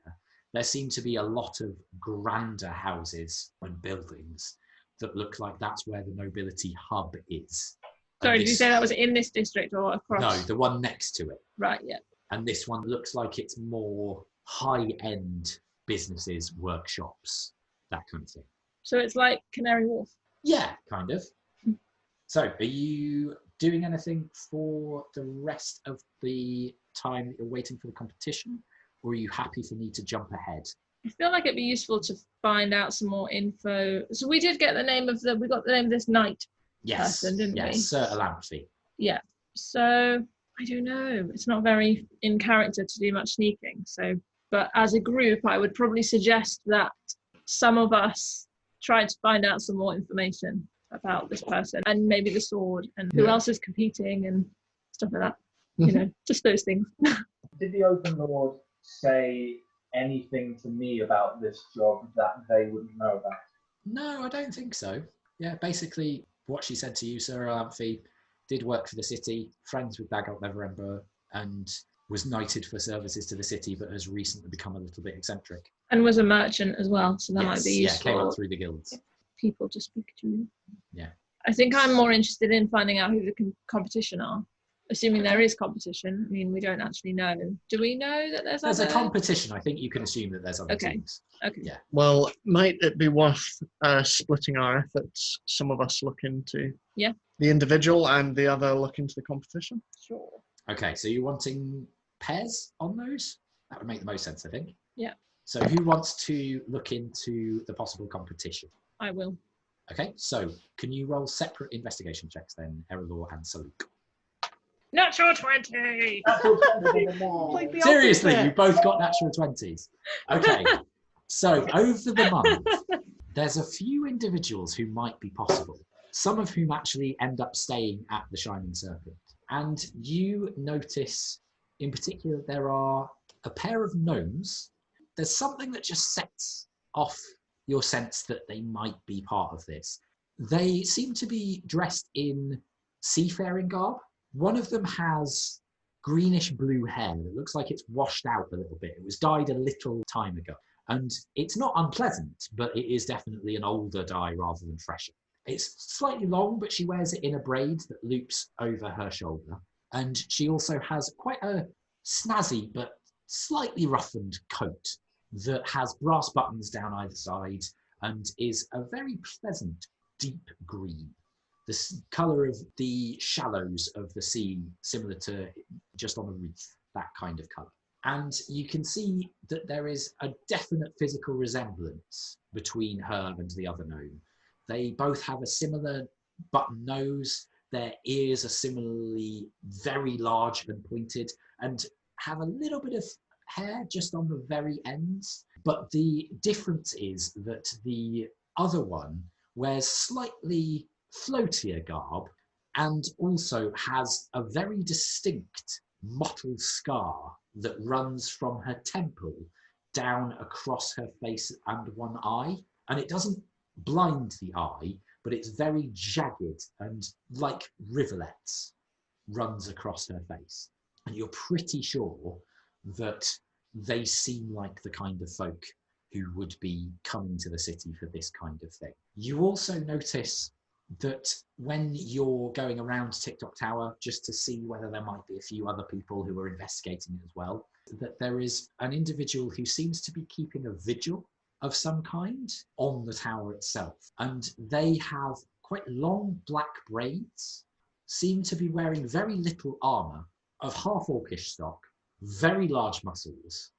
there seem to be a lot of grander houses and buildings that look like that's where the nobility hub is. Sorry, did you say that was in this district or across? No, the one next to it. Right, yeah. And this one looks like it's more high-end businesses, workshops, that kind of thing. So it's like Canary Wharf? Yeah, kind of. So are you doing anything for the rest of the time that you're waiting for the competition? Or are you happy for me to jump ahead? I feel like it'd be useful to find out some more info. So we did get the name of we got the name of this knight person, didn't we? Yes, Sir Olamphi. Yeah. So I don't know. It's not very in character to do much sneaking. So, but as a group, I would probably suggest that some of us try to find out some more information about this person and maybe the sword and who else is competing and stuff like that. You know, just those things. Did the Open Lord say anything to me about this job that they wouldn't know about? No, I don't think so. Yeah, basically what she said to you, Sir Olamphi, did work for the city, friends with Daggett Neverwinter, and was knighted for services to the city, but has recently become a little bit eccentric. And was a merchant as well, so that might be useful. Yeah, came up through the guilds. People to speak to. Yeah. I think I'm more interested in finding out who the competition are. Assuming there is competition. I mean, we don't actually know. Do we know that there's a competition? I think you can assume that there's other teams. Okay. Yeah. Well, might it be worth splitting our efforts? Some of us look into the individual and the other look into the competition? Sure. Okay, so you're wanting pairs on those? That would make the most sense, I think. Yeah. So who wants to look into the possible competition? I will. Okay, so can you roll separate investigation checks then, Erallur and Saluk? Natural 20! Like Seriously, opposite. you both got natural 20s. Okay, so over the month, there's a few individuals who might be possible, some of whom actually end up staying at the Shining Serpent. And you notice, in particular, there are a pair of gnomes. There's something that just sets off your sense that they might be part of this. They seem to be dressed in seafaring garb. One of them has greenish blue hair that looks like it's washed out a little bit. It was dyed a little time ago. And it's not unpleasant, but it is definitely an older dye rather than fresher. It's slightly long, but she wears it in a braid that loops over her shoulder. And she also has quite a snazzy but slightly roughened coat that has brass buttons down either side and is a very pleasant deep green. The colour of the shallows of the sea, similar to just on a reef, that kind of colour. And you can see that there is a definite physical resemblance between her and the other gnome. They both have a similar button nose, their ears are similarly very large and pointed, and have a little bit of hair just on the very ends. But the difference is that the other one wears slightly floatier garb and also has a very distinct mottled scar that runs from her temple down across her face and one eye. And it doesn't blind the eye, but it's very jagged and like rivulets runs across her face. And you're pretty sure that they seem like the kind of folk who would be coming to the city for this kind of thing. You also notice that when you're going around Ticktock Tower, just to see whether there might be a few other people who are investigating it as well, that there is an individual who seems to be keeping a vigil of some kind on the tower itself. And they have quite long black braids, seem to be wearing very little armour, of half-orcish stock, very large muscles,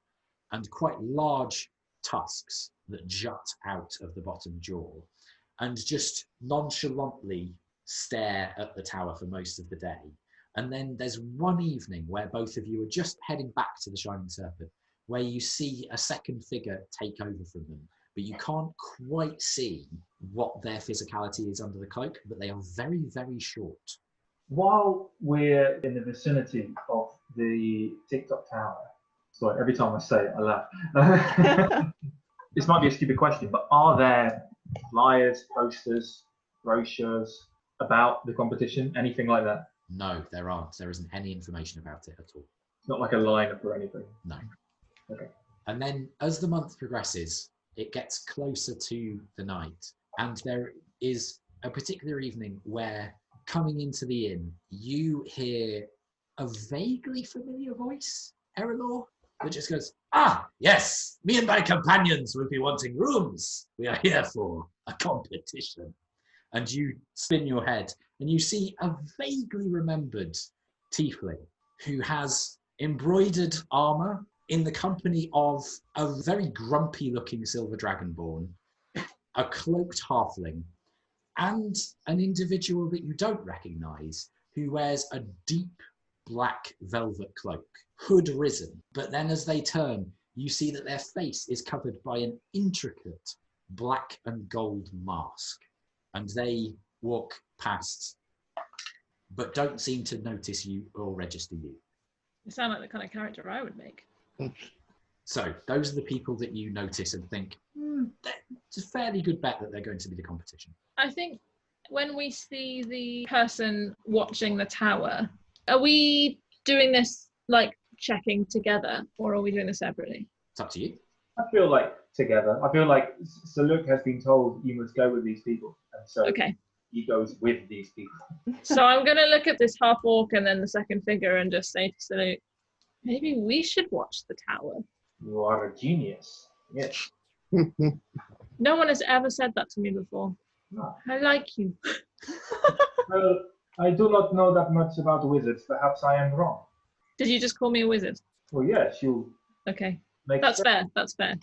and quite large tusks that jut out of the bottom jaw, and just nonchalantly stare at the tower for most of the day. And then there's one evening where both of you are just heading back to the Shining Serpent, where you see a second figure take over from them, but you can't quite see what their physicality is under the cloak, but they are very, very short. While we're in the vicinity of the Ticktock Tower, sorry, every time I say it, I laugh. This might be a stupid question, but are there flyers, posters, brochures about the competition, anything like that? No, there aren't. There isn't any information about it at all. It's not like a lineup or anything. No. Okay. And then as the month progresses, it gets closer to the night. And there is a particular evening where, coming into the inn, you hear a vaguely familiar voice, Erallur, that just goes, "Ah, yes, me and my companions will be wanting rooms. We are here for a competition." And you spin your head and you see a vaguely remembered tiefling who has embroidered armor in the company of a very grumpy looking silver dragonborn, a cloaked halfling, and an individual that you don't recognize who wears a deep black velvet cloak, hood risen. But then as they turn, you see that their face is covered by an intricate black and gold mask. And they walk past, but don't seem to notice you or register you. You sound like the kind of character I would make. So those are the people that you notice and think, it's a fairly good bet that they're going to be the competition. I think when we see the person watching the tower, are we doing this like checking together, or are we doing this separately? It's up to you. I feel like together. I feel like Sir Luke has been told you must go with these people, and so Okay. he goes with these people. So I'm going to look at this half orc and then the second figure and just say to Salute, maybe we should watch the tower. You are a genius. Yes. No one has ever said that to me before. No. I like you. Well, I do not know that much about wizards. Perhaps I am wrong. Did you just call me a wizard? Well, yes, you Okay. make That's sense. fair. That's fair.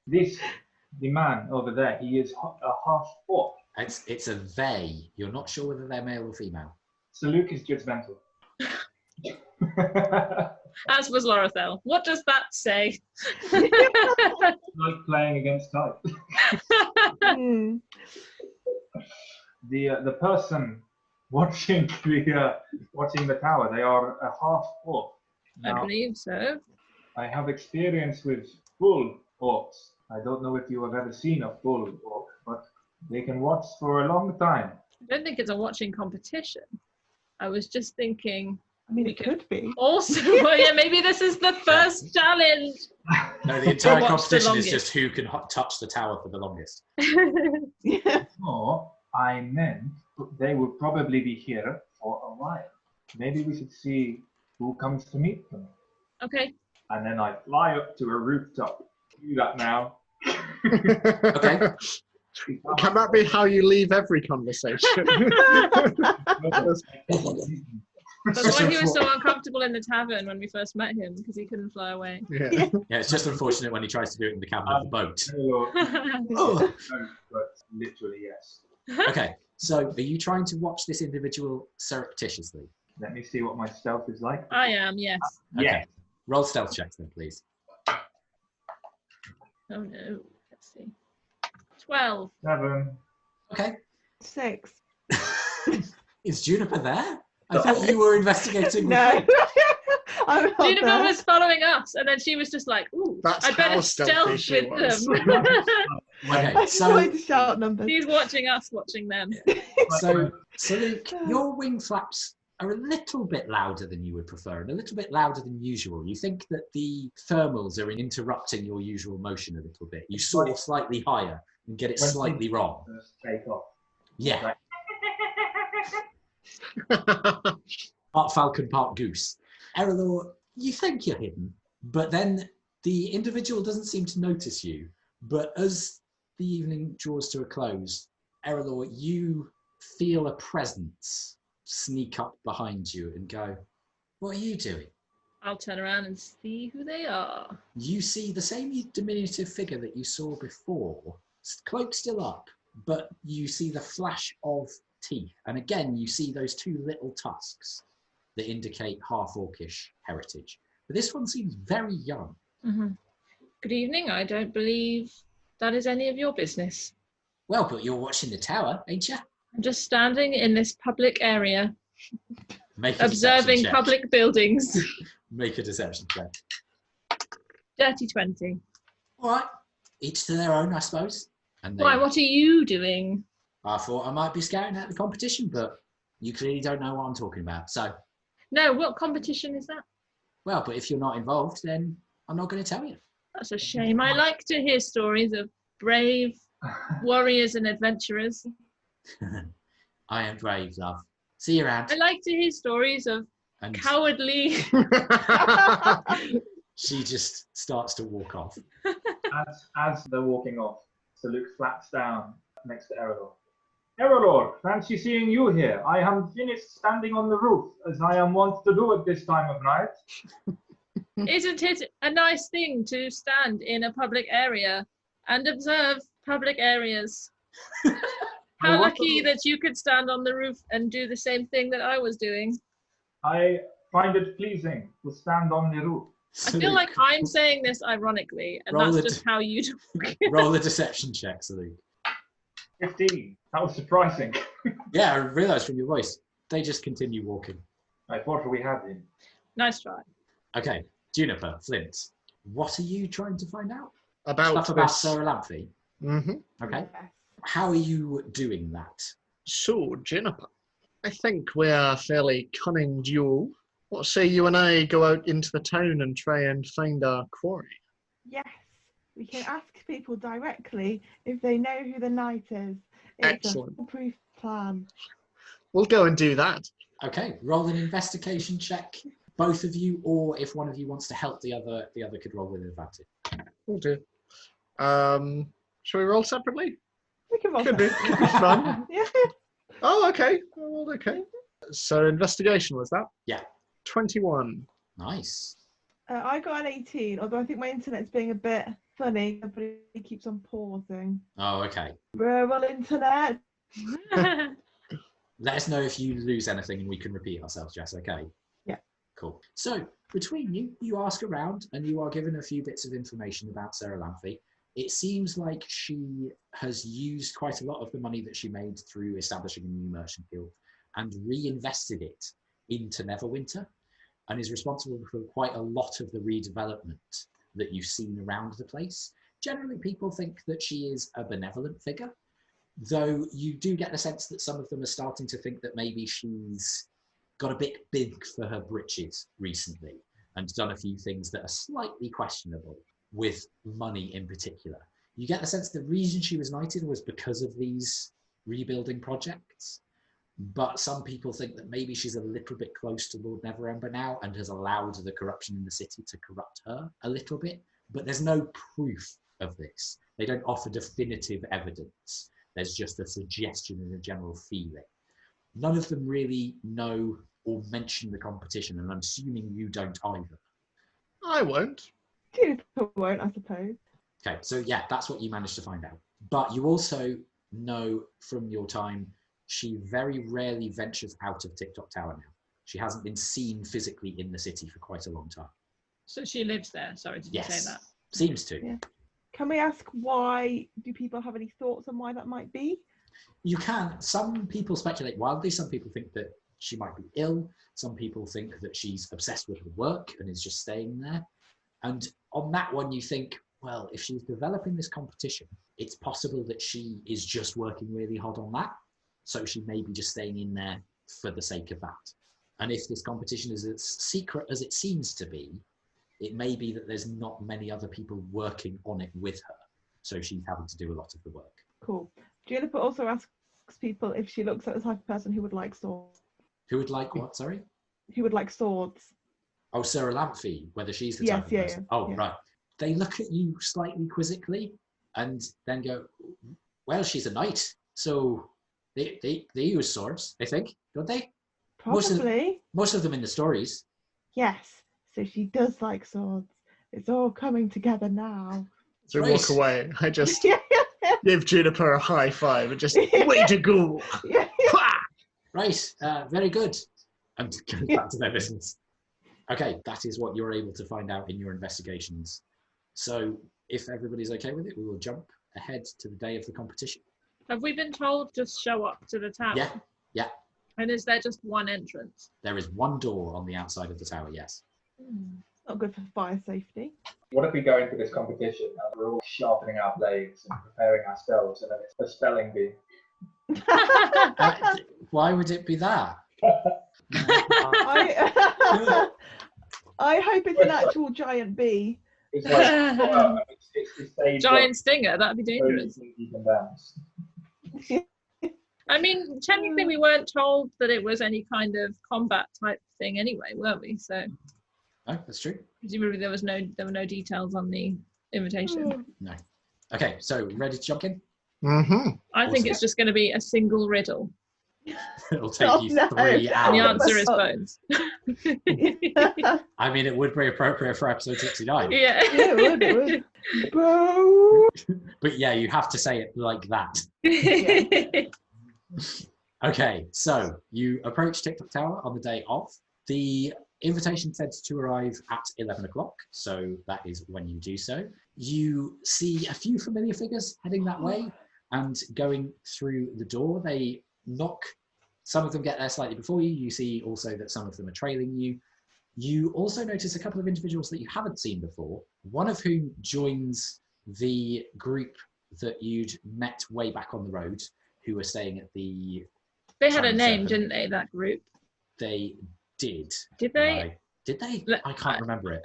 The man over there, he is a half orc. It's a they. You're not sure whether they're male or female. Sir Luke is judgmental. As was Lorethel. What does that say? Like playing against type. Mm. The person watching the tower, they are a half orc. I Now, believe so. I have experience with full orcs. I don't know if you have ever seen a full orc, but they can watch for a long time. I don't think it's a watching competition. I was just thinking I mean, We it could- could be. also, well, yeah, maybe this is the first challenge. No, the entire Watch the competition is longest. just who can touch the tower for the longest. Yeah. Or I meant they will probably be here for a while. Maybe we should see who comes to meet them. Okay. And then I fly up to a rooftop. Do that now. Okay. Can that be how you leave every conversation? That's why he was so uncomfortable in the tavern when we first met him, because he couldn't fly away. Yeah. Yeah, it's just unfortunate when he tries to do it in the cabin of the boat. Hello. Oh. No, but literally, yes. Okay, so are you trying to watch this individual surreptitiously? Let me see what my stealth is like. I am, yes. Okay. Yeah. Roll stealth checks then, please. Oh no. Let's see. 12. 7. Okay. 6. Is Juniper there? I thought you were investigating. No. I'm not Juniper there. was following us, and then she was just like, ooh, That's I better how stealthy stealth she with was. them. Okay, I so tried to shout numbers. He's watching us, watching them. So Luke, your wing flaps are a little bit louder than you would prefer and a little bit louder than usual. You think that the thermals are interrupting your usual motion a little bit. You soar slightly higher and get it slightly wrong. Just take off. Yeah, part falcon, part goose. Erallur, you think you're hidden, but then the individual doesn't seem to notice you. But as the evening draws to a close, Erallur, you feel a presence sneak up behind you and go, "What are you doing?" I'll turn around and see who they are. You see the same diminutive figure that you saw before, cloak still up, but you see the flash of teeth. And again, you see those two little tusks that indicate half-orcish heritage. But this one seems very young. Mm-hmm. Good evening. I don't believe that is any of your business. Well, but you're watching the tower, ain't you? I'm just standing in this public area, Make a observing deception check. public buildings. Make a deception check. Dirty 20. All right. Each to their own, I suppose. And they, Why, what are you doing? I thought I might be scouting at the competition, but you clearly don't know what I'm talking about. So, No, what competition is that? well, but if you're not involved, then I'm not going to tell you. That's a shame. I like to hear stories of brave warriors and adventurers. I am brave, love. See you around. I like to hear stories of And cowardly. she just starts to walk off. As they're walking off, Sir Luke flaps down next to Erallur. Erallur, fancy seeing you here. I am finished standing on the roof, as I am wont to do at this time of night. Isn't it a nice thing to stand in a public area and observe public areas? How lucky that you could stand on the roof and do the same thing that I was doing. I find it pleasing to stand on the roof. I feel like I'm saying this ironically, and Roll that's it. just how you talk. Roll a deception check, Salute. 15. That was surprising. Yeah, I realised from your voice. They just continue walking. I thought we had him. Nice try. Okay, Juniper, Flint, what are you trying to find out? About Stuff about this. Sir Olamphi. Mm-hmm. Okay, Yes. how are you doing that? So, Juniper, I think we're a fairly cunning duo. What say you and I go out into the town and try and find our quarry? Yes, we can ask people directly if they know who the knight is. It's Excellent. a foolproof plan. We'll go and do that. Okay, roll an investigation check, both of you, or if one of you wants to help the other could roll with advantage. We'll do. Shall we roll separately? We can roll Could be. that. Could be fun. Yeah. Oh, okay. Oh, okay. So investigation was that? Yeah. 21. Nice. I got an 18, although I think my internet's being a bit funny, but it keeps on pausing. Oh, okay. Rural internet. Let us know if you lose anything and we can repeat ourselves, Jess, okay? Yeah. Cool. So, between you, you ask around and you are given a few bits of information about Sir Olamphi. It seems like she has used quite a lot of the money that she made through establishing a new merchant guild and reinvested it into Neverwinter, and is responsible for quite a lot of the redevelopment that you've seen around the place. Generally, people think that she is a benevolent figure, though you do get the sense that some of them are starting to think that maybe she's got a bit big for her britches recently and done a few things that are slightly questionable with money in particular. You get the sense the reason she was knighted was because of these rebuilding projects, but some people think that maybe she's a little bit close to Lord Neverember now and has allowed the corruption in the city to corrupt her a little bit, but there's no proof of this. They don't offer definitive evidence. There's just a suggestion and a general feeling. None of them really know or mention the competition, and I'm assuming you don't either. I won't. Juniper won't, I suppose. Okay, so yeah, that's what you managed to find out. But you also know from your time, she very rarely ventures out of Ticktock Tower now. She hasn't been seen physically in the city for quite a long time. So she lives there. Sorry, did you say that? Seems to. Yeah. Can we ask why? Do people have any thoughts on why that might be? You can. Some people speculate wildly. Some people think that she might be ill. Some people think that she's obsessed with her work and is just staying there. And on that one, you think, well, if she's developing this competition, it's possible that she is just working really hard on that. So she may be just staying in there for the sake of that. And if this competition is as secret as it seems to be, it may be that there's not many other people working on it with her. So she's having to do a lot of the work. Cool. Juniper also asks people if she looks like the type of person who would like swords. Who would like what, sorry? Who would like swords. Oh, Sir Olamphi, whether she's the Yes, type of yeah, person. yeah, Oh, yeah. right. They look at you slightly quizzically and then go, well, she's a knight. So they use swords, I think, don't they? Probably. Most of them in the stories. Yes. So she does like swords. It's all coming together now. As we Right. walk away, I just Yeah. give Juniper a high five and just, way to go! Yeah. Pah! Right, very good. And go back to their business. Okay, that is what you're able to find out in your investigations. So if everybody's okay with it, we will jump ahead to the day of the competition. Have we been told to show up to the tower? Yeah. And is there just one entrance? There is one door on the outside of the tower, yes. Not good for fire safety. What if we go into this competition and we're all sharpening our blades and preparing ourselves, and then it's a spelling bee? Why would it be that? I hope it's an actual giant bee. It's like it's Giant stinger, that'd be dangerous. You can dance. I mean, technically we weren't told that it was any kind of combat type thing anyway, weren't we? So No, that's true. presumably there were no details on the invitation. No. Okay, so ready to jump in? Mm-hmm. I think Awesome. it's just going to be a single riddle. It'll take Oh, you no. 3 And the hours. answer is bones. I mean, it would be appropriate for episode 69. Yeah. Yeah, it would. Bro. But yeah, you have to say it like that. Okay, so you approach Ticktock Tower on the day of. The invitation said to arrive at 11 o'clock, so that is when you do so. You see a few familiar figures heading that way, and going through the door, they knock. Some of them get there slightly before you. You see also that some of them are trailing you. You also notice a couple of individuals that you haven't seen before, one of whom joins the group that you'd met way back on the road, who were staying at the... They had a Shining name, Serpent. didn't they, that group? They did. Did they? Did they? Let- I can't remember it.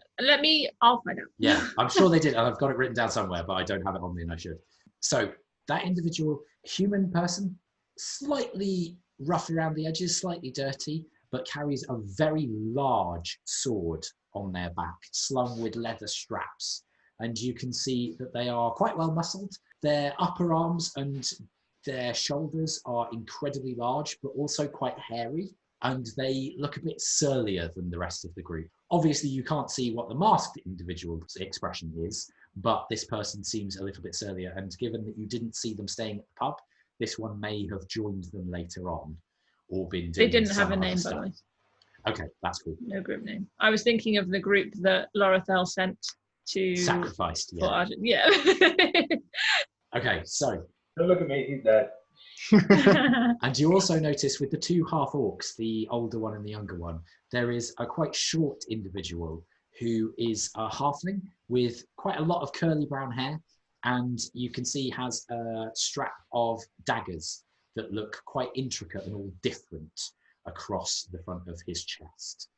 I'll find out. Yeah, I'm sure they did. And I've got it written down somewhere, but I don't have it on me and I should. So that individual, human person, slightly rough around the edges, slightly dirty, but carries a very large sword on their back, slung with leather straps. And you can see that they are quite well muscled. Their upper arms and their shoulders are incredibly large, but also quite hairy. And they look a bit surlier than the rest of the group. Obviously, you can't see what the masked individual's expression is, but this person seems a little bit surlier. And given that you didn't see them staying at the pub, this one may have joined them later on, or been doing They didn't some have a other name, by stuff. the way. Okay, that's cool. No group name. I was thinking of the group that Lorethel sent to... Sacrificed, for yeah. Argent. Yeah. Okay, so, Don't look at me, he's dead. and you also notice with the two half-orcs, the older one and the younger one, there is a quite short individual who is a halfling with quite a lot of curly brown hair, and you can see has a strap of daggers that look quite intricate and all different across the front of his chest,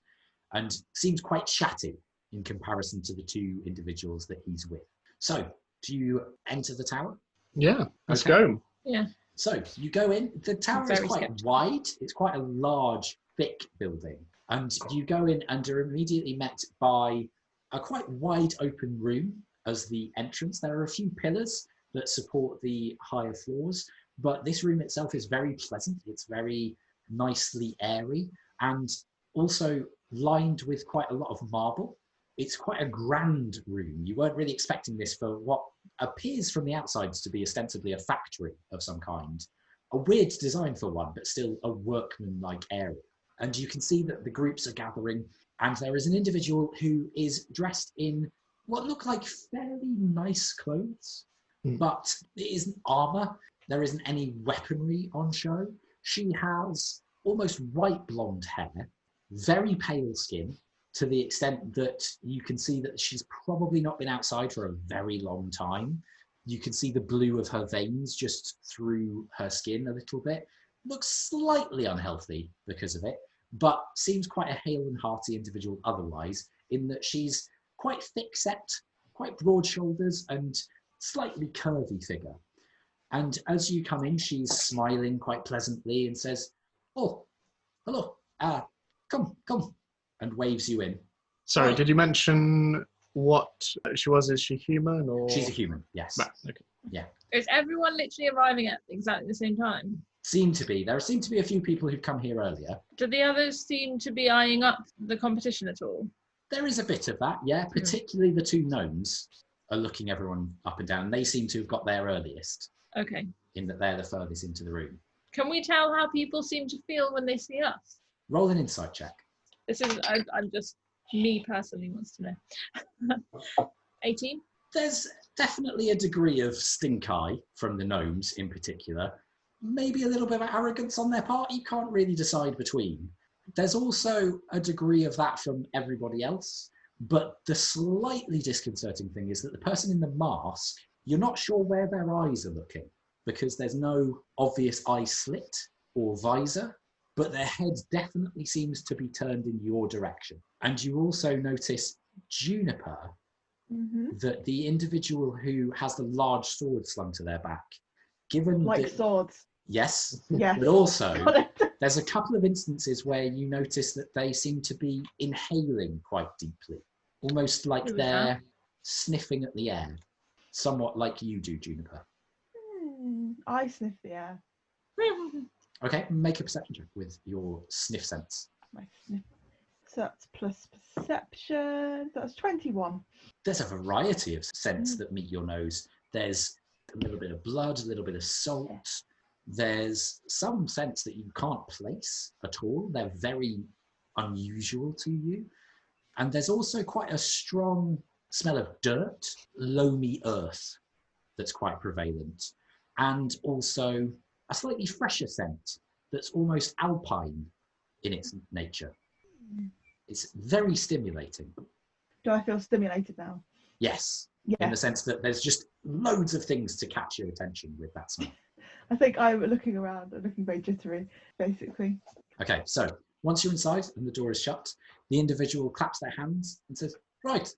and seems quite chatty in comparison to the two individuals that he's with. So, do you enter the tower? Yeah, let's Okay. go. Yeah. So you go in, the tower is Very quite skeptical. wide, it's quite a large, thick building. And you go in and are immediately met by a quite wide open room as the entrance. There are a few pillars that support the higher floors, but this room itself is very pleasant. It's very nicely airy and also lined with quite a lot of marble. It's quite a grand room. You weren't really expecting this for what appears from the outsides to be ostensibly a factory of some kind. A weird design for one, but still a workman-like area. And you can see that the groups are gathering, and there is an individual who is dressed in what look like fairly nice clothes, but it isn't armor. There isn't any weaponry on show. She has almost white blonde hair, very pale skin, to the extent that you can see that she's probably not been outside for a very long time. You can see the blue of her veins just through her skin a little bit. Looks slightly unhealthy because of it, but seems quite a hale and hearty individual otherwise, in that she's quite thick-set, quite broad shoulders, and slightly curvy figure. And as you come in, she's smiling quite pleasantly and says, "Oh, hello, come," and waves you in. Sorry, Right. did you mention what she was? Is she human or? She's a human, yes. Right, okay. Is everyone literally arriving at exactly the same time? Seem to be. There seem to be a few people who've come here earlier. Do the others seem to be eyeing up the competition at all? There is a bit of that, yeah. Particularly the two gnomes are looking everyone up and down. They seem to have got there earliest, Okay. in that they're the furthest into the room. Can we tell how people seem to feel when they see us? Roll an insight check. This is, I'm just, me personally wants to know. 18? There's definitely a degree of stink eye from the gnomes in particular. Maybe a little bit of arrogance on their part. You can't really decide between. There's also a degree of that from everybody else. But the slightly disconcerting thing is that the person in the mask, you're not sure where their eyes are looking. because there's no obvious eye slit or visor, but their head definitely seems to be turned in your direction. And you also notice Juniper, that the individual who has the large sword slung to their back, given Like that, swords. yes, Yes. but also Got it. there's a couple of instances where you notice that they seem to be inhaling quite deeply, almost like Who is they're that? sniffing at the air, somewhat like you do, Juniper. I sniff the air. Okay, make a perception check with your sniff sense. My sniff. So that's plus perception. That's 21. There's a variety of scents that meet your nose. There's a little bit of blood, a little bit of salt. There's some scents that you can't place at all. They're very unusual to you. And there's also quite a strong smell of dirt, loamy earth that's quite prevalent. And also a slightly fresher scent that's almost alpine in its nature. It's very stimulating. Do I feel stimulated now? Yes, in Yeah. the sense that there's just loads of things to catch your attention with that smell. I think I'm looking around and looking very jittery, basically. Okay, so once you're inside and the door is shut, the individual claps their hands and says, right,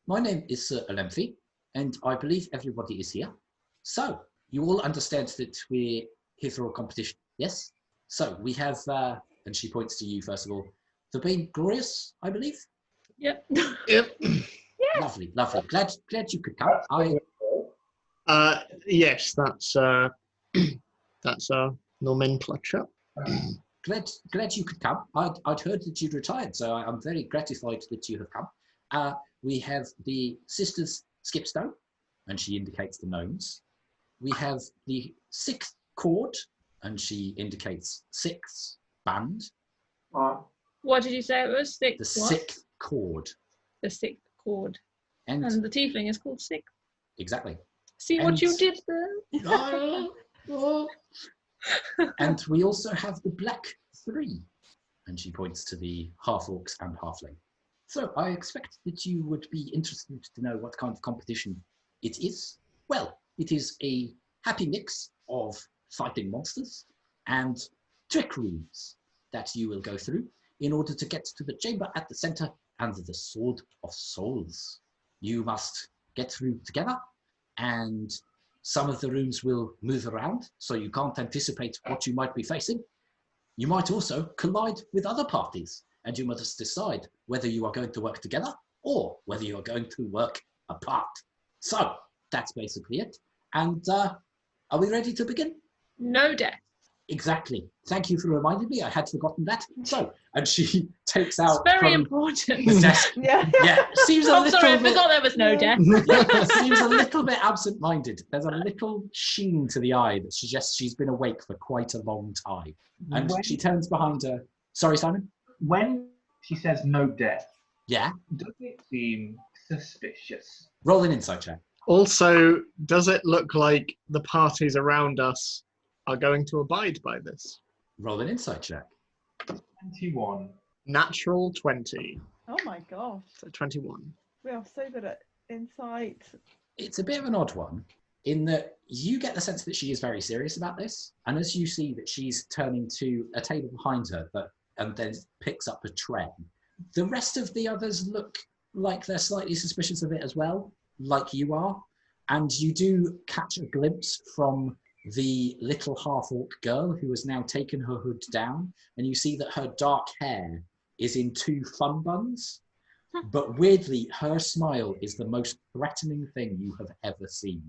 my name is Sir Olamphi, and I believe everybody is here. So, you all understand that we're here for a competition, yes? So, we have, and she points to you first of all, the Bane Glorious, I believe? Yep. Yep. Lovely, lovely. Glad you could come. Yes, that's nomenclature. Glad you could come. I'd heard that you'd retired, so I'm very gratified that you have come. We have the Sisters Skipstone, and she indicates the gnomes. We have the 6th chord, and she indicates 6th band. What did you say it was? The Sixth what? 6th chord. The 6th chord. And And the tiefling is called Sixth. exactly. See what you did there? And we also have the Black 3, and she points to the half-orcs and halfling. So I expect that you would be interested to know what kind of competition it is. Well, it is a happy mix of fighting monsters and trick rooms that you will go through in order to get to the chamber at the center and the Sword of Souls. You must get through together, and some of the rooms will move around, so you can't anticipate what you might be facing. You might also collide with other parties, and you must decide whether you are going to work together or whether you are going to work apart. So, that's basically it. And are we ready to begin? No death. Exactly. Thank you for reminding me. I had forgotten that. So, and she takes out It's very from important. the desk. Yeah. Yeah, seems a I'm little sorry, I bit. forgot there was no death. Yeah, seems a little bit absent-minded. There's a little sheen to the eye that suggests she's been awake for quite a long time. And she turns behind her. Sorry, Simon? When she says no death, Yeah. does it seem suspicious? Roll an insight check. Also, does it look like the parties around us are going to abide by this? Roll an insight check. 21. Natural 20. Oh my gosh. So 21. We are so good at insight. It's a bit of an odd one in that you get the sense that she is very serious about this. And as you see that she's turning to a table behind her and then picks up a tray, the rest of the others look like they're slightly suspicious of it as well, like you are. And you do catch a glimpse from the little half-orc girl who has now taken her hood down, and you see that her dark hair is in 2 fun buns. But weirdly, her smile is the most threatening thing you have ever seen.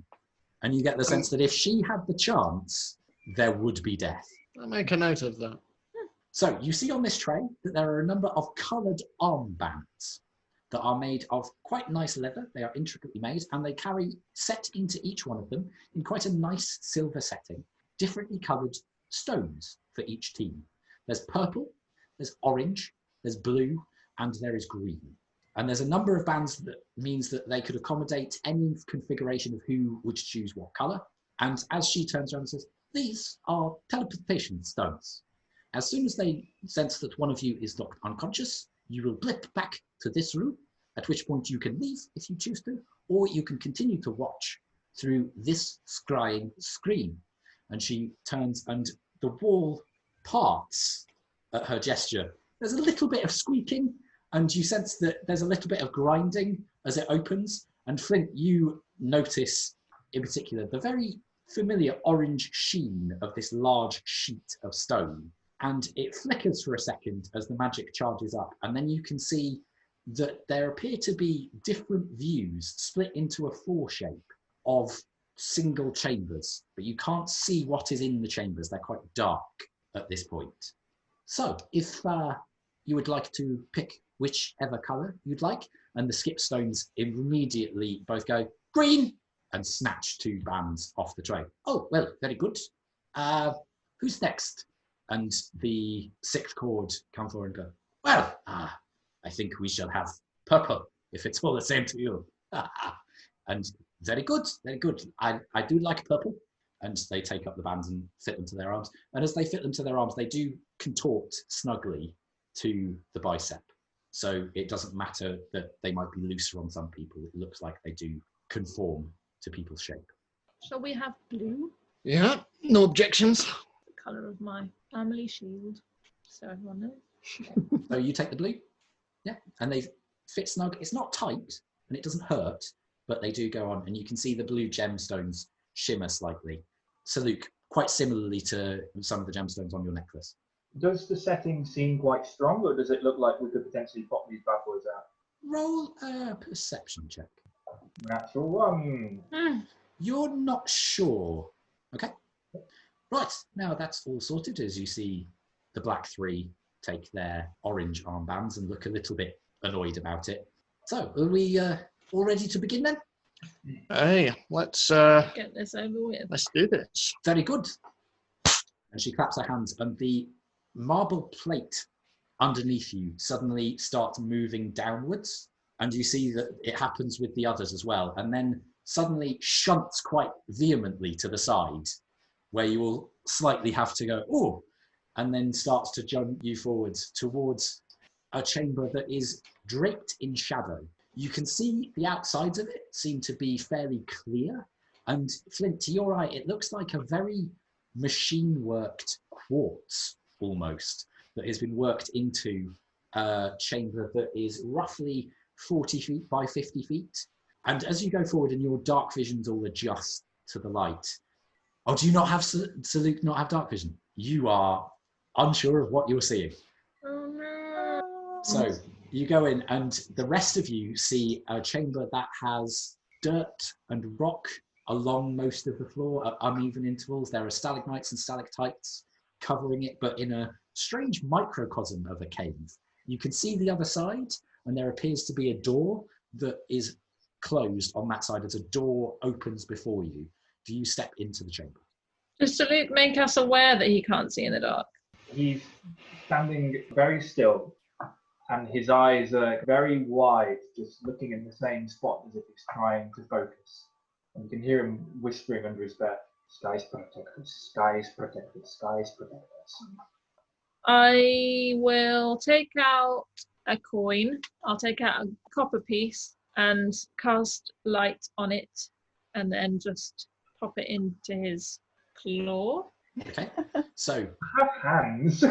And you get the sense that if she had the chance, there would be death. I'll make a note of that. So you see on this tray that there are a number of coloured armbands that are made of quite nice leather. They are intricately made, and they carry, set into each one of them, in quite a nice silver setting, differently coloured stones for each team. There's purple, there's orange, there's blue, and there is green. And there's a number of bands that means that they could accommodate any configuration of who would choose what colour. And as she turns around and says, these are teleportation stones. As soon as they sense that one of you is knocked unconscious, you will blip back to this room, at which point you can leave if you choose to, or you can continue to watch through this scrying screen. and she turns, and the wall parts at her gesture. There's a little bit of squeaking, and you sense that there's a little bit of grinding as it opens. And Flint, you notice in particular the very familiar orange sheen of this large sheet of stone. And it flickers for a second as the magic charges up, and then you can see that there appear to be different views split into a four shape of single chambers, but you can't see what is in the chambers. They're quite dark at this point. So if you would like to pick whichever colour you'd like, and the skip stones immediately both go green and snatch 2 bands off the tray. Oh, well, very good. Who's next? And the 6th chord come forward and go, well, I think we shall have purple, if it's all the same to you. And very good, very good. I do like purple. And they take up the bands and fit them to their arms. And as they fit them to their arms, they do contort snugly to the bicep. So it doesn't matter that they might be looser on some people. It looks like they do conform to people's shape. Shall we have blue? Yeah, no objections. The colour of my family shield, so everyone knows. So you take the blue, yeah, and they fit snug. It's not tight and it doesn't hurt, but they do go on, and you can see the blue gemstones shimmer slightly. So Luke, quite similarly to some of the gemstones on your necklace. Does the setting seem quite strong, or does it look like we could potentially pop these bad boys out? Roll a perception check. Natural 1. You're not sure. Okay. Right, now that's all sorted as you see the black 3 take their orange armbands and look a little bit annoyed about it. So, are we all ready to begin then? Hey, let's Get this over with. let's do this. Very good. And she claps her hands, and the marble plate underneath you suddenly starts moving downwards, and you see that it happens with the others as well, and then suddenly shunts quite vehemently to the side, where you will slightly have to go, oh, and then starts to jump you forwards towards a chamber that is draped in shadow. You can see the outsides of it seem to be fairly clear, and Flint, to your eye, it looks like a very machine-worked quartz, almost, that has been worked into a chamber that is roughly 40 feet by 50 feet. And as you go forward and your dark visions all adjust to the light, oh, do you not have, Saluk not have dark vision? You are unsure of what you're seeing. Oh no. So you go in and the rest of you see a chamber that has dirt and rock along most of the floor at uneven intervals. There are stalagmites and stalactites covering it, but in a strange microcosm of a cave. You can see the other side, and there appears to be a door that is closed on that side as a door opens before you. Do you step into the chamber? Does Salute make us aware that he can't see in the dark? He's standing very still, and his eyes are very wide, just looking in the same spot as if he's trying to focus. And you can hear him whispering under his breath, "Skies protect us, skies protect us, skies protect us." I will take out a coin. I'll take out a copper piece and cast light on it, and then just pop it into his claw. Okay, so Have hands.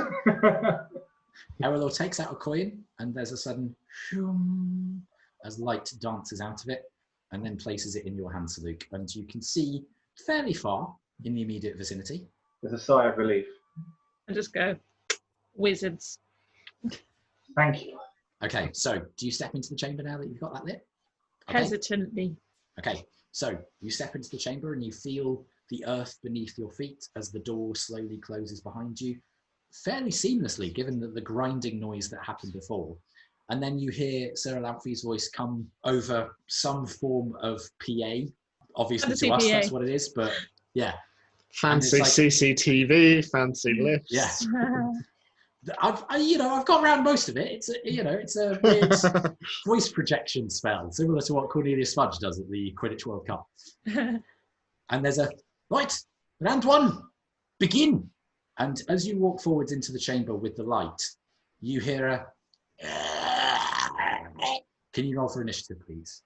Erallur takes out a coin, and there's a sudden shoom as light dances out of it, and then places it in your hand, Saluk, and you can see fairly far in the immediate vicinity. There's a sigh of relief. And just go, wizards. Thank you. Okay, so do you step into the chamber now that you've got that lit? Okay. Hesitantly. Okay, so you step into the chamber and you feel the earth beneath your feet as the door slowly closes behind you, fairly seamlessly, given the grinding noise that happened before. And then you hear Sir Olamphi's voice come over some form of PA. Obviously, Fancy to us, PA. that's what it is, but yeah. Fancy like- CCTV, fancy lifts. Yeah. I've got around most of it. It's a weird voice projection spell, similar to what Cornelius Fudge does at the Quidditch World Cup. And there's a, right, round one, begin. And as you walk forwards into the chamber with the light, you hear a, can you roll for initiative, please?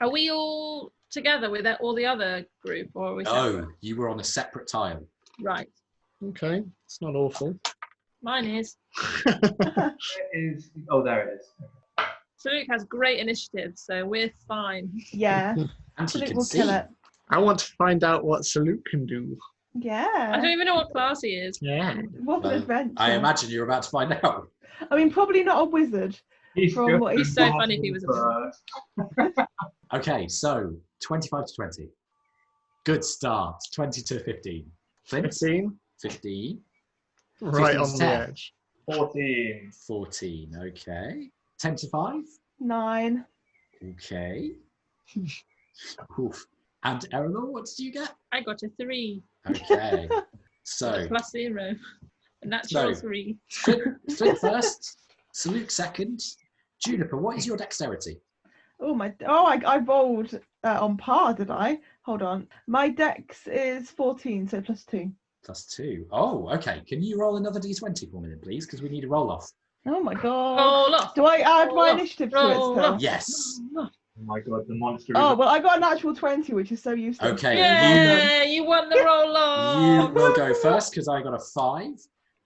Are we all together with all the other group, or are we separate? Oh, you were on a separate tile. Right. Okay, it's not awful. Mine is. There is. Oh, there it is. Saluk has great initiative, so we're fine. Yeah. And he Flint can will see. kill it. I want to find out what Salute can do. Yeah. I don't even know what class he is. Yeah. What an Well, adventure. I imagine you're about to find out. I mean, probably not a wizard. He's From just what He's so funny if he was a bird. Okay, so 25 to 20. Good start. 20 to 15. Flint? 15. 15. Right 15's on the 10. edge. 14. 14. Okay. 10 to 5. 9. Okay. Oof. And Erallur, what did you get? I got a 3. Okay. So, Plus 0. A natural So- 3. Flint first, Salute second. Juniper, what is your dexterity? I rolled on par, did I? Hold on. My dex is 14, so plus 2. Plus 2. Oh, okay. Can you roll another d20 for me then, please? Because we need a roll off. Oh my god. Roll off. Do I add my Roll off. initiative to Roll it still? off. Yes. Oh my god, the monster Oh, is. well, I got a natural 20, which is so useless. Okay. Yeah, you won the roll You off. will go first because I got a 5.